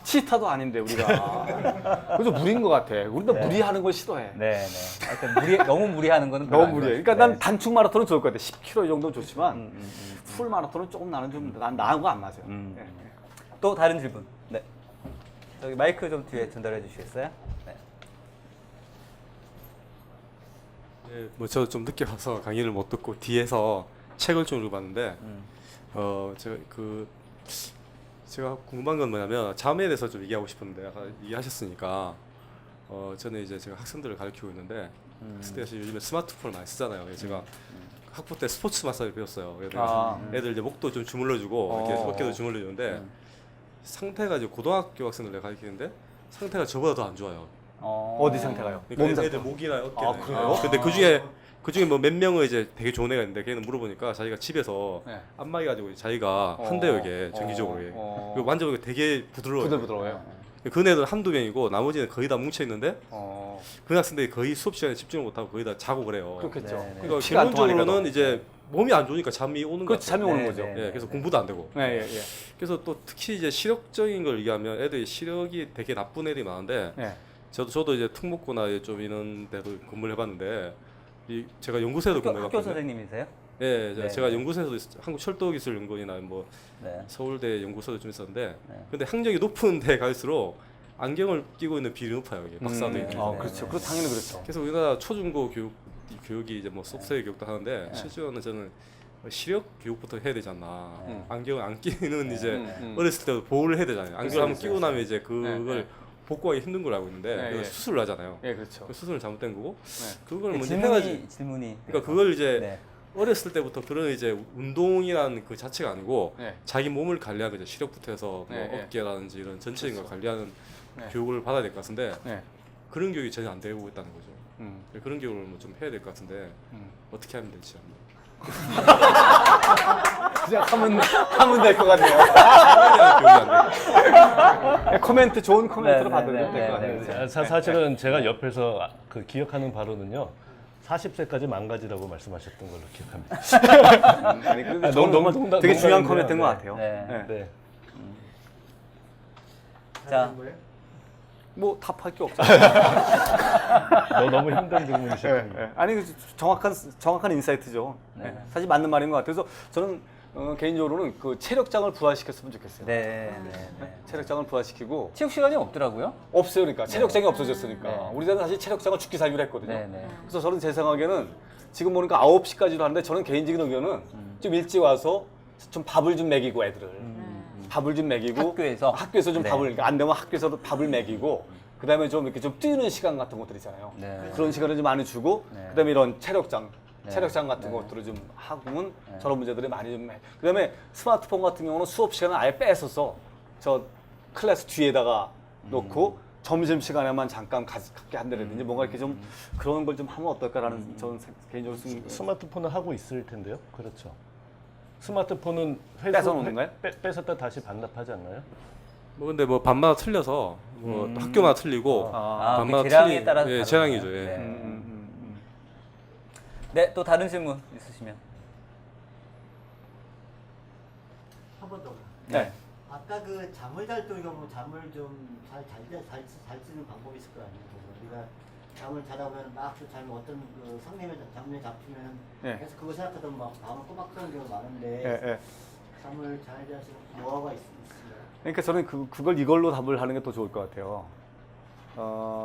치타도 아닌데 우리가. 그래서 무리인 것 같아. 우리도 무리하는 걸 싫어해. 네. 하여튼 너무 무리하는 거는 너무 무리해. 그러니까 난 단축 마라톤은 좋을 것 같아. 10km 정도는 좋지만 풀 마라톤은 조금 나는 좀 난 나은 거 안 맞아요. 네. 또 다른 질문. 네. 저기 마이크 좀 뒤에 전달해 주시겠어요? 네. 네, 뭐 저 좀 늦게 와서 강의를 못 듣고 뒤에서 책을 좀 읽어봤는데 제가 궁금한 건 뭐냐면 잠에 대해서 좀 얘기하고 싶은데 아까 얘기하셨으니까 저는 이제 제가 학생들을 가르치고 있는데 학생들이 요즘에 스마트폰을 많이 쓰잖아요. 제가 학부 때 스포츠 마사지를 배웠어요. 애들 이제 목도 좀 주물러주고 이렇게 어깨도 주물러주는데 상태가 이제 고등학교 학생들 내가 가르치는데 상태가 저보다 더 안 좋아요. 어디 상태가요? 그러니까 애들 목이나 어깨나. 그래요? 근데 그 중에 뭐 몇 명은 이제 되게 좋은 애가 있는데 걔는 물어보니까 자기가 집에서 네. 안마기 가지고 자기가 한대요 이게 정기적으로. 그리고 만져보니까 되게 부드러워요. 부들부들해요. 그 애들은 한두 명이고 나머지는 거의 다 뭉쳐 있는데 그 학생들이 거의 수업 시간에 집중을 못하고 거의 다 자고 그래요. 그렇겠죠. 그러니까 피가 안 통하니까 기본적으로는 더. 이제 몸이 안 좋으니까 잠이 오는 그렇지, 거죠. 잠이 오는 거죠. 예, 그래서 공부도 안 되고. 예. 그래서 또 특히 이제 시력적인 걸 얘기하면 애들이 시력이 되게 나쁜 애들이 많은데 예. 저도 이제 특목고나 좀 이런 데도 근무를 해봤는데 제가 연구소에도 학교 근무해봤거든요. 선생님이세요? 예, 네. 제가 연구소에도 한국철도기술연구원이나 뭐 네. 서울대 연구소도 좀 있었는데 네. 근데 학력이 높은 데 갈수록 안경을 끼고 있는 비율이 높아요. 이게 박사도 있고. 그렇죠. 그렇 당연히 그렇죠. 그래서 우리나라 초중고 교육이 이제 뭐 소프트웨어 교육도 하는데 네. 실제로는 저는 시력 교육부터 해야 되지 않나. 네. 안경을 안 끼는 이제 음. 어렸을 때도 보호를 해야 되잖아요. 안경을 한번 그렇죠. 끼고 나면 이제 그걸 네. 복구하기 힘든 걸 알고 있는데 네, 그래서 네. 수술을 하잖아요. 예, 그렇죠. 그 수술은 잘못된 거고 네. 그걸 먼저 해야지. 질문이. 그러니까 그걸 이제 네. 어렸을 때부터 그런 이제 운동이라는 그 자체가 아니고 네. 자기 몸을 관리하는 거죠. 시력부터 해서 뭐 네, 네. 어깨라든지 이런 전체적인 걸 관리하는 네. 교육을 받아야 될 것 같은데 네. 그런 교육이 전혀 안 되고 있다는 거죠. 음. 그런 교육을 뭐 좀 해야 될 것 같은데 음. 어떻게 하면 될지. 그냥 하면 될 것 같네요. 교육이 안 돼. 코멘트 좋은 코멘트로 네, 받으면 네, 될 것 네, 같아요. 사실은 제가 옆에서 그 기억하는 바로는요. 40세까지 망가지라고 말씀하셨던 걸로 기억합니다. 아니, 그래도 너무 되게 중요한 농담인데요. 코멘트인 것 네. 같아요. 네. 네. 네. 자, 뭐 답할 게 없잖아요. 너무 힘든 질문이셨군요. 아니 그 정확한 인사이트죠. 네. 사실 맞는 말인 것 같아요. 그래서 저는 개인적으로는 그 체력장을 부활시켰으면 좋겠어요. 네. 체력장을 부활시키고 체육 시간이 없더라고요. 없어요. 그러니까 체력장이 없어졌으니까 네. 우리나라는 사실 체력장을 죽기 살기로 했거든요. 네. 그래서 저는 제 생각에는 지금 보니까 9시까지도 하는데 저는 개인적인 의견은 좀 일찍 와서 좀 밥을 좀 먹이고 애들을 밥을 좀 먹이고 학교에서 좀 네. 밥을 그러니까 안 되면 학교에서도 밥을 먹이고 그다음에 좀 이렇게 좀 뛰는 시간 같은 것들 있잖아요. 네. 그런 시간을 좀 많이 주고 네. 그다음에 이런 체력장 같은 네. 것들을 좀 하고는 저런 문제들이 많이 좀 해. 그다음에 스마트폰 같은 경우는 수업 시간을 아예 뺏어서 저 클래스 뒤에다가 놓고 점심 시간에만 잠깐 갖게 한다든지 뭔가 이렇게 좀 그런 걸 좀 하면 어떨까라는 저는 개인적으로 스마트폰을 하고 있을 텐데요. 그렇죠. 스마트폰은 회수, 뺏어놓는 거예요? 뺏었다 다시 반납하지 않나요? 뭐 근데 뭐 반마다 틀려서 뭐 학교마다 틀리고 아, 반마다 그 재량에 틀리- 따라서 예, 다르구나. 재량이죠. 예. 네. 네, 또 다른 질문 있으시면. 한 번 더. 네. 아까 그 잠을 잘 때 우리가 뭐 잠을 좀 잘 쓰는 방법이 있을 거 아니에요. 우리가 잠을 자다 보면 막또 잠이 어떤 그 장면에 잡히면 예. 계속 그거 생각하다 막 밤을 꼬박 새는 경우가 많은데 예, 예. 잠을 잘 잘 수 있는 노하우가 있습니다. 그러니까 저는 그걸 이걸로 답을 하는 게 더 좋을 것 같아요.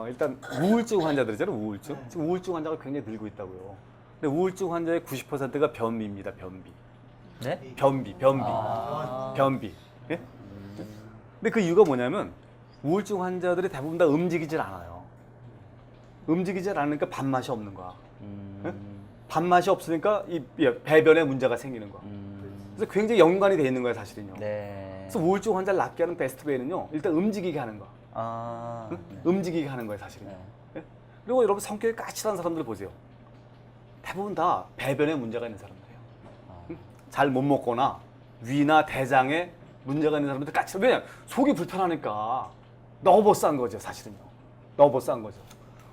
일단 우울증 환자들이잖아요. 우울증. 지금 우울증 환자가 굉장히 늘고 있다고요. 근데 우울증 환자의 90%가 변비입니다. 변비. 네? 변비. 아. 변비. 예? 근데 그 이유가 뭐냐면 우울증 환자들이 대부분 다 움직이질 않아요. 움직이질 않으니까 밥맛이 없는 거야. 예? 밥맛이 없으니까 이 배변에 문제가 생기는 거야. 그래서 굉장히 연관이 돼 있는 거예요, 사실은요. 네. 그래서 우울증 환자를 낫게 하는 베스트 웨이는요, 일단 움직이게 하는 거야. 아. 응? 움직이게 하는 거예요, 사실은요. 네. 예? 그리고 여러분 성격이 까칠한 사람들 보세요. 대부분 다 배변에 문제가 있는 사람들이에요. 응? 잘 못 먹거나 위나 대장에 문제가 있는 사람들 까칠해. 왜냐? 속이 불편하니까 너버스한 거죠, 사실은요. 너버스한 거죠.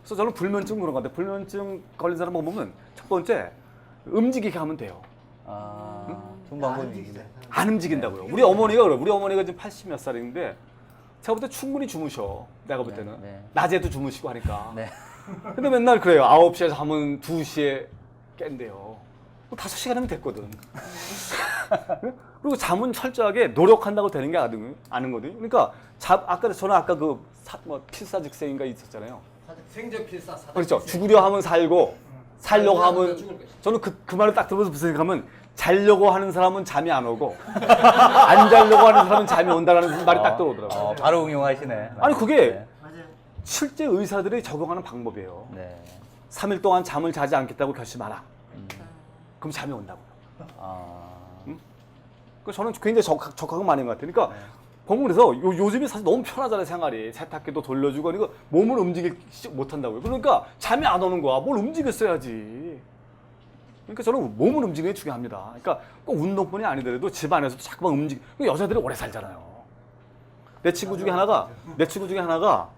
그래서 저는 불면증 그런 건데 불면증 걸린 사람 보면 첫 번째 움직이게 하면 돼요. 아. 좋은 방법이네. 안 움직인다고요. 우리 어머니가 그래요. 우리 어머니가 지금 80 몇 살인데 제가 볼 때 충분히 주무셔. 내가 볼 때는. 네. 낮에도 주무시고 하니까. 네. 근데 맨날 그래요. 9시에 자면 2시에 깬대요. 5시간이면 됐거든. 그리고 잠은 철저하게 노력한다고 되는 게 아니거든요. 그러니까 저는 아까 필사즉생인가 있었잖아요. 생존 필사 사단 그렇죠. 필사. 죽으려 하면 살고 살려고 하면 죽을 것이다. 저는 그 말을 딱 들으면서 무슨 생각하면 자려고 하는 사람은 잠이 안 오고 안 자려고 하는 사람은 잠이 온다라는 말이 딱 들어오더라고요. 바로 응용하시네. 아니 그게 네. 맞아요. 실제 의사들이 적용하는 방법이에요. 네. 3일 동안 잠을 자지 않겠다고 결심하라. 그럼 잠이 온다고요. 아. 그 저는 굉장히 적합한 말인 것 같아요. 그러니까 보면 그래서 요즘이 사실 너무 편하잖아요, 생활이. 세탁기도 돌려주고 이거 몸을 움직이지 못한다고요. 그러니까 잠이 안 오는 거야. 뭘 움직였어야지. 그러니까 저는 몸을 움직이는 게 중요합니다. 그러니까 꼭 운동뿐이 아니더라도 집안에서도 자꾸만 여자들이 오래 살잖아요. 내 친구 중에 하나가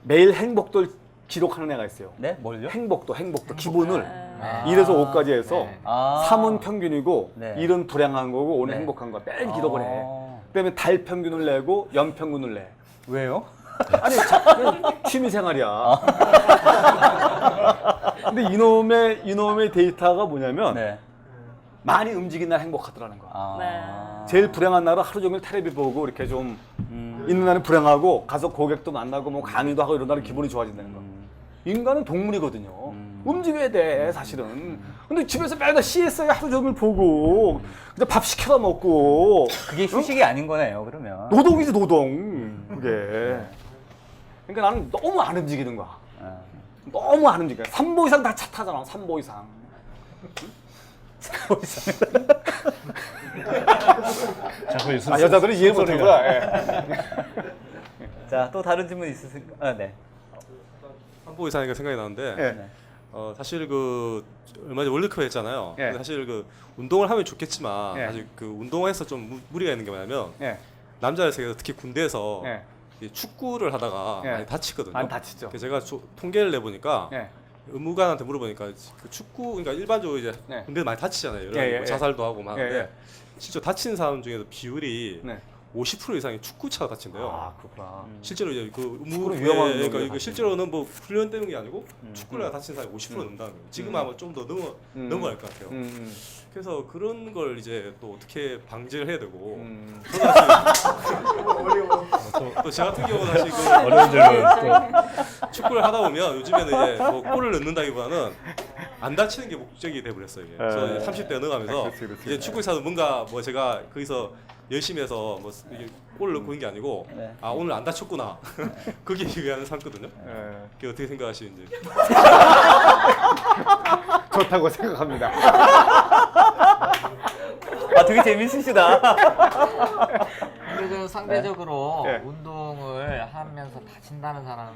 매일 행복도를 기록하는 애가 있어요. 네? 뭘요? 행복도 기분을 1에서 5까지 해서 네. 아. 3은 평균이고 네. 1은 불행한 거고 5는 네. 행복한 거야. 매일 기록을 해. 아. 그다음에 달 평균을 내고 연 평균을 내. 왜요? 아니 취미 생활이야. 근데 이놈의 데이터가 뭐냐면 네. 많이 움직인 날 행복하더라는 거야. 아. 제일 불행한 날은 하루 종일 텔레비 보고 이렇게 좀 있는 날은 불행하고 가서 고객도 만나고 뭐 강의도 하고 이런 날은 기분이 좋아진다는 거야. 인간은 동물이거든요. 움직여야 돼, 사실은. 근데 집에서 매일 CSI 하루 종일 보고, 근데 밥 시켜다 먹고. 그게 휴식이 아닌 거네요, 그러면. 노동이지, 노동. 그게. 그러니까 나는 너무 안 움직이는 거야. 아. 너무 안 움직여. 3보 이상 다 차 타잖아, 3보 이상. 3보 이상. 자꾸 아, 여자들은 이해 못 하구나. 예. 자, 또 다른 질문 있으신가요? 아, 네. 한보 이상이니까 생각이 나는데 예. 사실 그 얼마 전에 월드컵 했잖아요. 예. 근데 사실 그 운동을 하면 좋겠지만 예. 사실 그 운동에서 좀 무리가 있는 게 뭐냐면 예. 남자의 세계에서 특히 군대에서 예. 이 축구를 하다가 예. 많이 다치거든요. 많이 다치죠. 그래서 제가 통계를 내보니까 예. 의무관한테 물어보니까 그 축구 그러니까 일반적으로 이제 네. 군대 많이 다치잖아요. 여러 예, 가지 예, 뭐 자살도 하고 막 하는데 예, 예. 실제 다친 사람 중에서 비율이 네. 50% 이상이 축구차가 다친대요. 아, 그렇구나. 실제로 이제 그 축구는 위험한 그러니까 운동이에요, 이거 사실. 실제로는 뭐 훈련 때문에 게 아니고 축구를 다친 사람이 50% 넘는다는 거예요. 지금 아마 좀 더 넘어갈 것 같아요. 그래서 그런 걸 이제 또 어떻게 방지를 해야 되고 저도 사실 또 저 같은 경우는 사실 그 어려운 질문 축구를 하다 보면 요즘에는 이제 뭐 골을 넣는다기보다는 안 다치는 게 목적이 돼버렸어요. 이게. 그래서 이제 30대 넘어가면서 그렇지. 이제 축구에서 뭔가 뭐 제가 거기서 열심히 해서 뭐 이게 골을 넣고 있는 게 아니고 네. 아 오늘 안 다쳤구나 그게 위안을 삼거든요. 예. 그게 어떻게 생각하시는지. 좋다고 생각합니다. 아, 되게 재밌으시다. 근데 그 상대적으로 네. 운동을 하면서 다친다는 사람은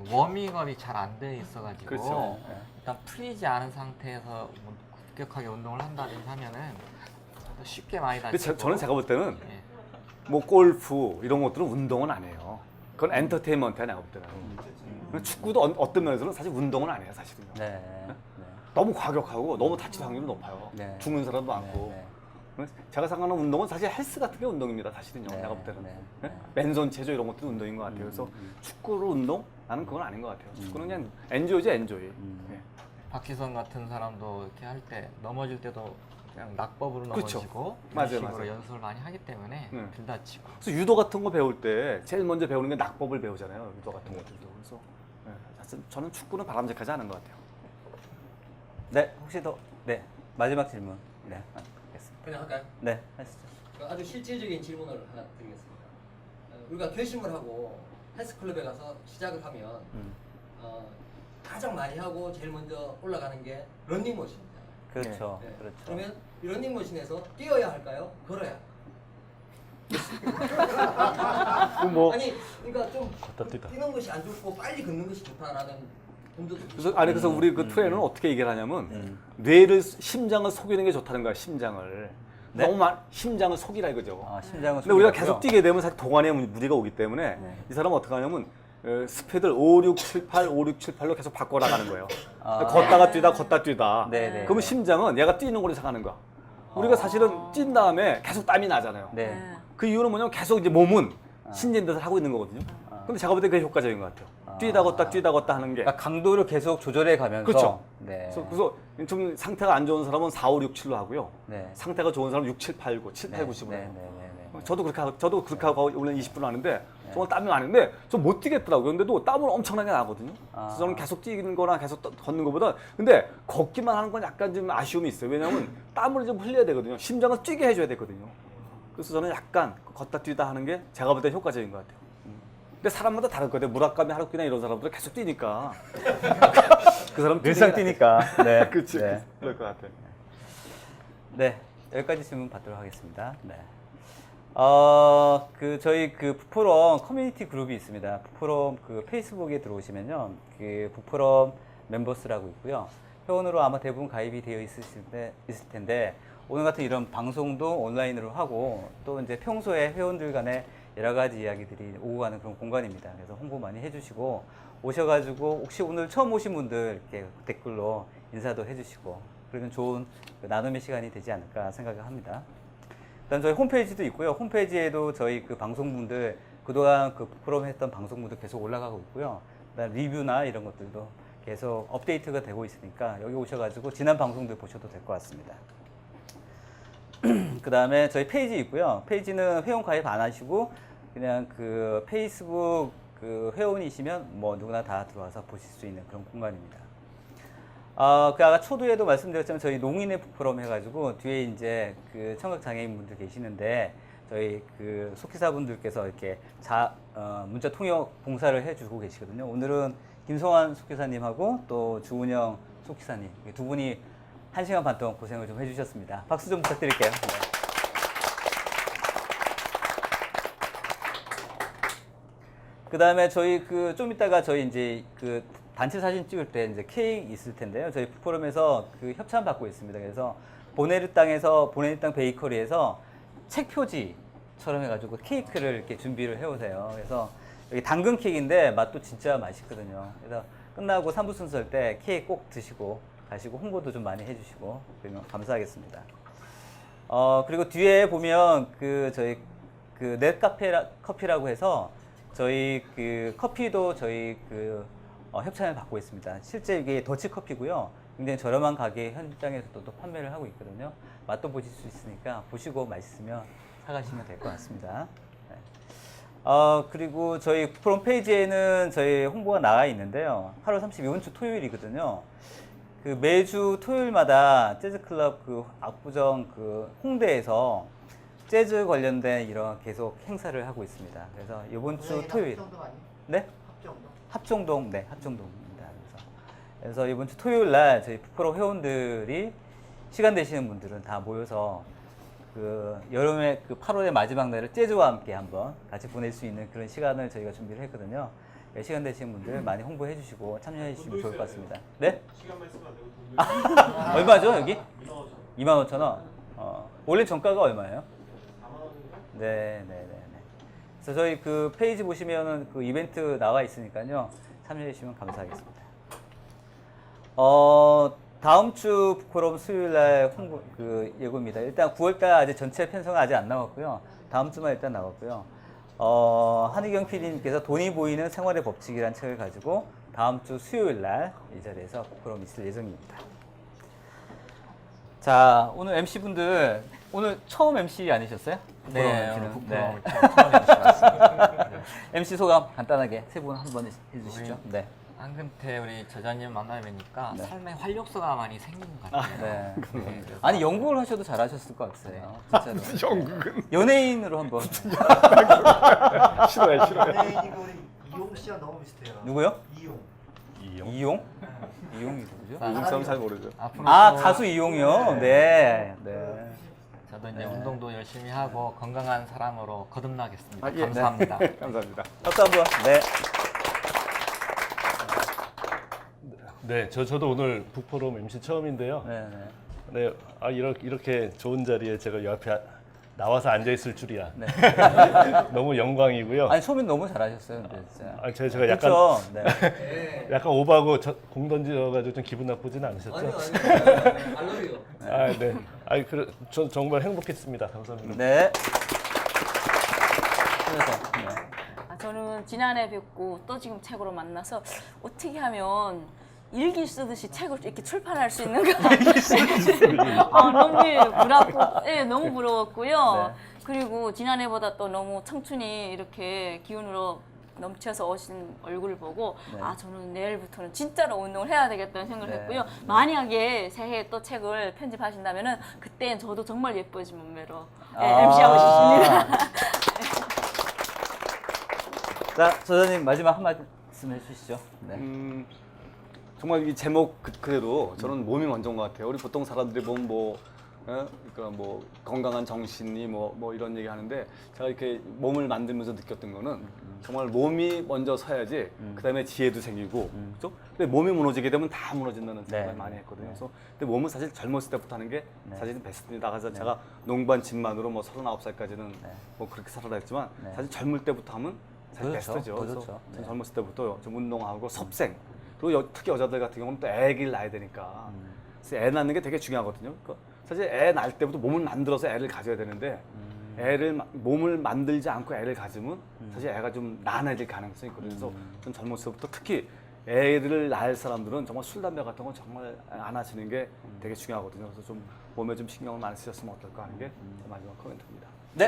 그 워밍업이 잘 안 돼 있어가지고 그렇죠. 일단 풀리지 않은 상태에서 뭐 급격하게 운동을 한다든지 하면은 쉽게 많이 근데 다치고. 저는 제가 볼 때는 예. 뭐 골프 이런 것들은 운동은 아니에요. 그건 엔터테인먼트야 내가 볼 때는. 축구도 어떤 면에서는 사실 운동은 아니에요 사실은요. 네. 네. 너무 과격하고 너무 다칠 확률이 높아요. 네. 죽는 사람도 많고. 네, 제가 생각하는 운동은 사실 헬스 같은 게 운동입니다 사실은요. 네. 내가 볼 때는. 네. 네? 맨손 체조 이런 것들이 운동인 것 같아요. 그래서 축구를 운동? 나는 그건 아닌 것 같아요. 축구는 그냥 엔조이죠 엔조이. 네. 박지성 같은 사람도 이렇게 할 때 넘어질 때도 그냥 낙법으로 그쵸. 넘어지고 맞아요, 이런 식으로 맞아요. 연습을 많이 하기 때문에 네. 덜 다치고. 그래서 유도 같은 거 배울 때 제일 먼저 배우는 게 낙법을 배우잖아요. 유도 같은 것들도. 그래서 네, 사실 저는 축구는 바람직하지 않은 것 같아요. 네, 혹시 더, 네, 마지막 질문. 네, 알겠습니다. 그냥 할까요? 네, 하시죠. 아주 실질적인 질문을 하나 드리겠습니다. 우리가 결심을 하고 헬스클럽에 가서 시작을 하면 가장 많이 하고 제일 먼저 올라가는 게 런닝머신입니다. 그렇죠, 네. 그렇죠. 그러면 이 런닝머신에서 뛰어야 할까요? 걸어야 할까요? 뭐 아니, 그러니까 좀 걷다 뛰다. 뛰는 것이 안 좋고 빨리 걷는 것이 좋다라는 분들도 그래서 아니 그래서 우리 그 트레이너는 어떻게 얘기를 하냐면 음. 뇌를 심장을 속이는 게 좋다는 거야. 심장을. 네? 너무 심장을 속이라 이거죠. 아, 심장은 근데 우리가 소리고요. 계속 뛰게 되면 사실 동안에 무리가 오기 때문에 이 사람은 어떻게 하냐면 스피드를 5, 6, 7, 8, 5, 6, 7, 8로 계속 바꿔 나가는 거예요. 아. 걷다가 뛰다 걷다 뛰다. 네, 네. 그러면 심장은 얘가 뛰는 걸로 생각하는 거야. 우리가 사실은 뛴 다음에 계속 땀이 나잖아요. 네. 그 이유는 뭐냐면 계속 이제 몸은 신진대사를 하고 있는 거거든요. 근데 제가 볼 때 그게 효과적인 것 같아요. 뛰다 걷다 하는 게. 그러니까 강도를 계속 조절해 가면서. 그렇죠. 네. 그래서 좀 상태가 안 좋은 사람은 4, 5, 6, 7로 하고요. 네. 상태가 좋은 사람은 6, 7, 8, 9, 7, 8, 9, 10으로 네, 해요. 네, 네, 네. 저도 그렇게 하고 원래 20분 하는데 정말 땀이 많은데 좀 못 뛰겠더라고요. 근데도 땀은 엄청나게 나거든요. 그래서 저는 계속 뛰는 거나 계속 걷는 것보다 근데 걷기만 하는 건 약간 좀 아쉬움이 있어요. 왜냐하면 땀을 좀 흘려야 되거든요. 심장을 뛰게 해줘야 되거든요. 그래서 저는 약간 걷다 뛰다 하는 게 제가 볼 때 효과적인 것 같아요. 근데 사람마다 다를 거예요. 무라카미 하루키나 이런 사람들 계속 뛰니까 그 사람 늘상 뛰니까. 네. 그렇지. 네. 그럴 것 같아요. 네, 여기까지 질문 받도록 하겠습니다. 네. 저희 그 북포럼 커뮤니티 그룹이 있습니다. 북포럼 그 페이스북에 들어오시면요, 그 북포럼 멤버스라고 있고요. 회원으로 아마 대부분 가입이 되어 있을 텐데 오늘 같은 이런 방송도 온라인으로 하고 또 이제 평소에 회원들 간에 여러 가지 이야기들이 오고 가는 그런 공간입니다. 그래서 홍보 많이 해주시고 오셔가지고 혹시 오늘 처음 오신 분들 이렇게 댓글로 인사도 해주시고 그러면 좋은 그 나눔의 시간이 되지 않을까 생각을 합니다. 일단 저희 홈페이지도 있고요. 홈페이지에도 저희 그 방송분들 그동안 그 프로그램 했던 방송분들 계속 올라가고 있고요. 그다음 리뷰나 이런 것들도 계속 업데이트가 되고 있으니까 여기 오셔가지고 지난 방송들 보셔도 될 것 같습니다. 그 다음에 저희 페이지 있고요. 페이지는 회원 가입 안 하시고 그냥 그 페이스북 그 회원이시면 뭐 누구나 다 들어와서 보실 수 있는 그런 공간입니다. 그 아까 초두에도 말씀드렸지만 저희 농인의 북포럼 해가지고 뒤에 이제 그 청각 장애인분들 계시는데 저희 그 속기사분들께서 이렇게 문자 통역 봉사를 해주고 계시거든요. 오늘은 김성환 속기사님하고 또 주은영 속기사님 두 분이 1시간 반 동안 고생을 좀 해주셨습니다. 박수 좀 부탁드릴게요. 네. 그 다음에 저희 그 좀 이따가 저희 이제 그 단체 사진 찍을 때 이제 케이크 있을 텐데요. 저희 포럼에서 그 협찬 받고 있습니다. 그래서 보네르 땅 베이커리에서 책 표지처럼 해가지고 케이크를 이렇게 준비를 해오세요. 그래서 여기 당근 케이크인데 맛도 진짜 맛있거든요. 그래서 끝나고 3부 순서 할 때 케이크 꼭 드시고 가시고 홍보도 좀 많이 해주시고 그러면 감사하겠습니다. 그리고 뒤에 보면 그 저희 그 넷커피라고 해서 저희 그 커피도 저희 그 협찬을 받고 있습니다. 실제 이게 더치 커피고요. 굉장히 저렴한 가게 현장에서도 또 판매를 하고 있거든요. 맛도 보실 수 있으니까 보시고 맛있으면 사가시면 될 것 같습니다. 네. 그리고 저희 프롬 페이지에는 저희 홍보가 나와 있는데요. 8월 32일 주 토요일이거든요. 그 매주 토요일마다 재즈클럽 그 압구정 그 홍대에서 재즈 관련된 이런 계속 행사를 하고 있습니다. 그래서 이번 주 토요일. 네? 합정동, 네, 합정동입니다. 그래서 이번 주 토요일 날 저희 북프로 회원들이 시간 되시는 분들은 다 모여서 그 여름의 그 8월의 마지막 날을 재즈와 함께 한번 같이 보낼 수 있는 그런 시간을 저희가 준비를 했거든요. 시간 되시는 분들 많이 홍보해 주시고 참여해 주시면 좋을 것 같습니다. 네? 시간 말씀 안 되고 얼마죠, 여기? 25,000원. 원래 정가가 얼마예요? 네. 그래서 저희 그 페이지 보시면은 그 이벤트 나와 있으니까요. 참여해 주시면 감사하겠습니다. 다음 주 북포럼 수요일 날 홍보 그 예고입니다. 일단 9월 달 아직 전체 편성은 아직 안 나왔고요. 다음 주만 일단 나왔고요. 한희경 PD님께서 돈이 보이는 생활의 법칙이라는 책을 가지고 다음 주 수요일 날 이 자리에서 북포럼 있을 예정입니다. 자, 오늘 MC분들 오늘 처음 MC 아니셨어요? 네, MC는? 오늘 네. 북프로그램 처음 왔습니다. MC 소감 간단하게 세 분 한번 해주시죠. 네. 한금태 우리 저자님 만나뵈니까 네. 삶의 활력소가 많이 생긴 것 같아요. 네. 네, 그래서 아니 연극을 하셔도 잘하셨을 것 같아요. 진짜로. 연극은 연예인으로 한번. 싫어요. 이용 씨랑 너무 비슷해요. 누구요? 이용. 이용? 이용이 누구죠? 미국 사람 잘 모르죠. 앞으로 아 또 가수 이용이요. 네. 네. 저도 이제 운동도 열심히 하고 건강한 사람으로 거듭나겠습니다. 아, 예. 감사합니다. 감사합니다. 박수 한번. 네. 네, 저도 오늘 북포럼 MC 처음인데요. 네. 네, 이렇게 좋은 자리에 제가 옆에 나와서 앉아 있을 줄이야. 네. 너무 영광이고요. 아니 처음엔 너무 잘하셨어요. 근데 진짜. 제가 약간 그렇죠. 네. 약간 오버하고 공 던져가지고 좀 기분 나쁘지는 않으셨죠? 아니요. 알러뷰요. 네. 저 정말 행복했습니다. 감사합니다. 네. 그래서 네. 저는 지난해 뵙고 또 지금 책으로 만나서 어떻게 하면 일기 쓰듯이 책을 이렇게 출판할 수 있는가? 너무 부럽고, 네, 너무 부러웠고요. 네. 그리고 지난해보다 또 너무 청춘이 이렇게 기운으로 넘쳐서 오신 얼굴을 보고 네. 저는 내일부터는 진짜로 운동을 해야 되겠다는 생각을 네. 했고요. 만약에 새해에 또 책을 편집하신다면은 그때는 저도 정말 예뻐진 몸매로 MC 하고 싶습니다. 자, 저자님 마지막 한 말씀 해주시죠. 네. 정말 이 제목 그대로 저는 몸이 먼저인 것 같아요. 우리 보통 사람들이 보면 그러니까 뭐 건강한 정신이 뭐 이런 얘기 하는데 제가 이렇게 몸을 만들면서 느꼈던 거는 정말 몸이 먼저 서야지 그다음에 지혜도 생기고 그렇죠? 근데 몸이 무너지게 되면 다 무너진다는 생각을 네. 많이 했거든요. 그래서 근데 몸은 사실 젊었을 때부터 하는 게 네. 사실은 베스트입니다. 나가서 제가 농반 집만으로 뭐 39살까지는 뭐 그렇게 살아라 했지만 네. 사실 젊을 때부터 하면 사실 그렇죠. 베스트죠. 더 그래서 좋죠. 전 네. 젊었을 때부터 좀 운동하고 섭생 그리고 특히 여자들 같은 경우는 또 애기를 낳아야 되니까 그래서 애 낳는 게 되게 중요하거든요. 그러니까 사실 애 낳을 때부터 몸을 만들어서 애를 가져야 되는데 몸을 만들지 않고 애를 가지면 사실 애가 좀 나눠질 가능성이 있거든요. 그래서 전 젊었을 때부터 특히 애를 낳을 사람들은 정말 술, 담배 같은 건 정말 안 하시는 게 되게 중요하거든요. 그래서 좀 몸에 좀 신경을 많이 쓰셨으면 어떨까 하는 게 마지막 코멘트입니다. 네.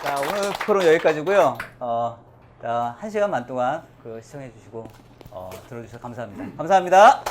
자, 오늘 프로 여기까지고요. 1시간 반 동안 시청해 주시고 들어주셔서 감사합니다. 감사합니다.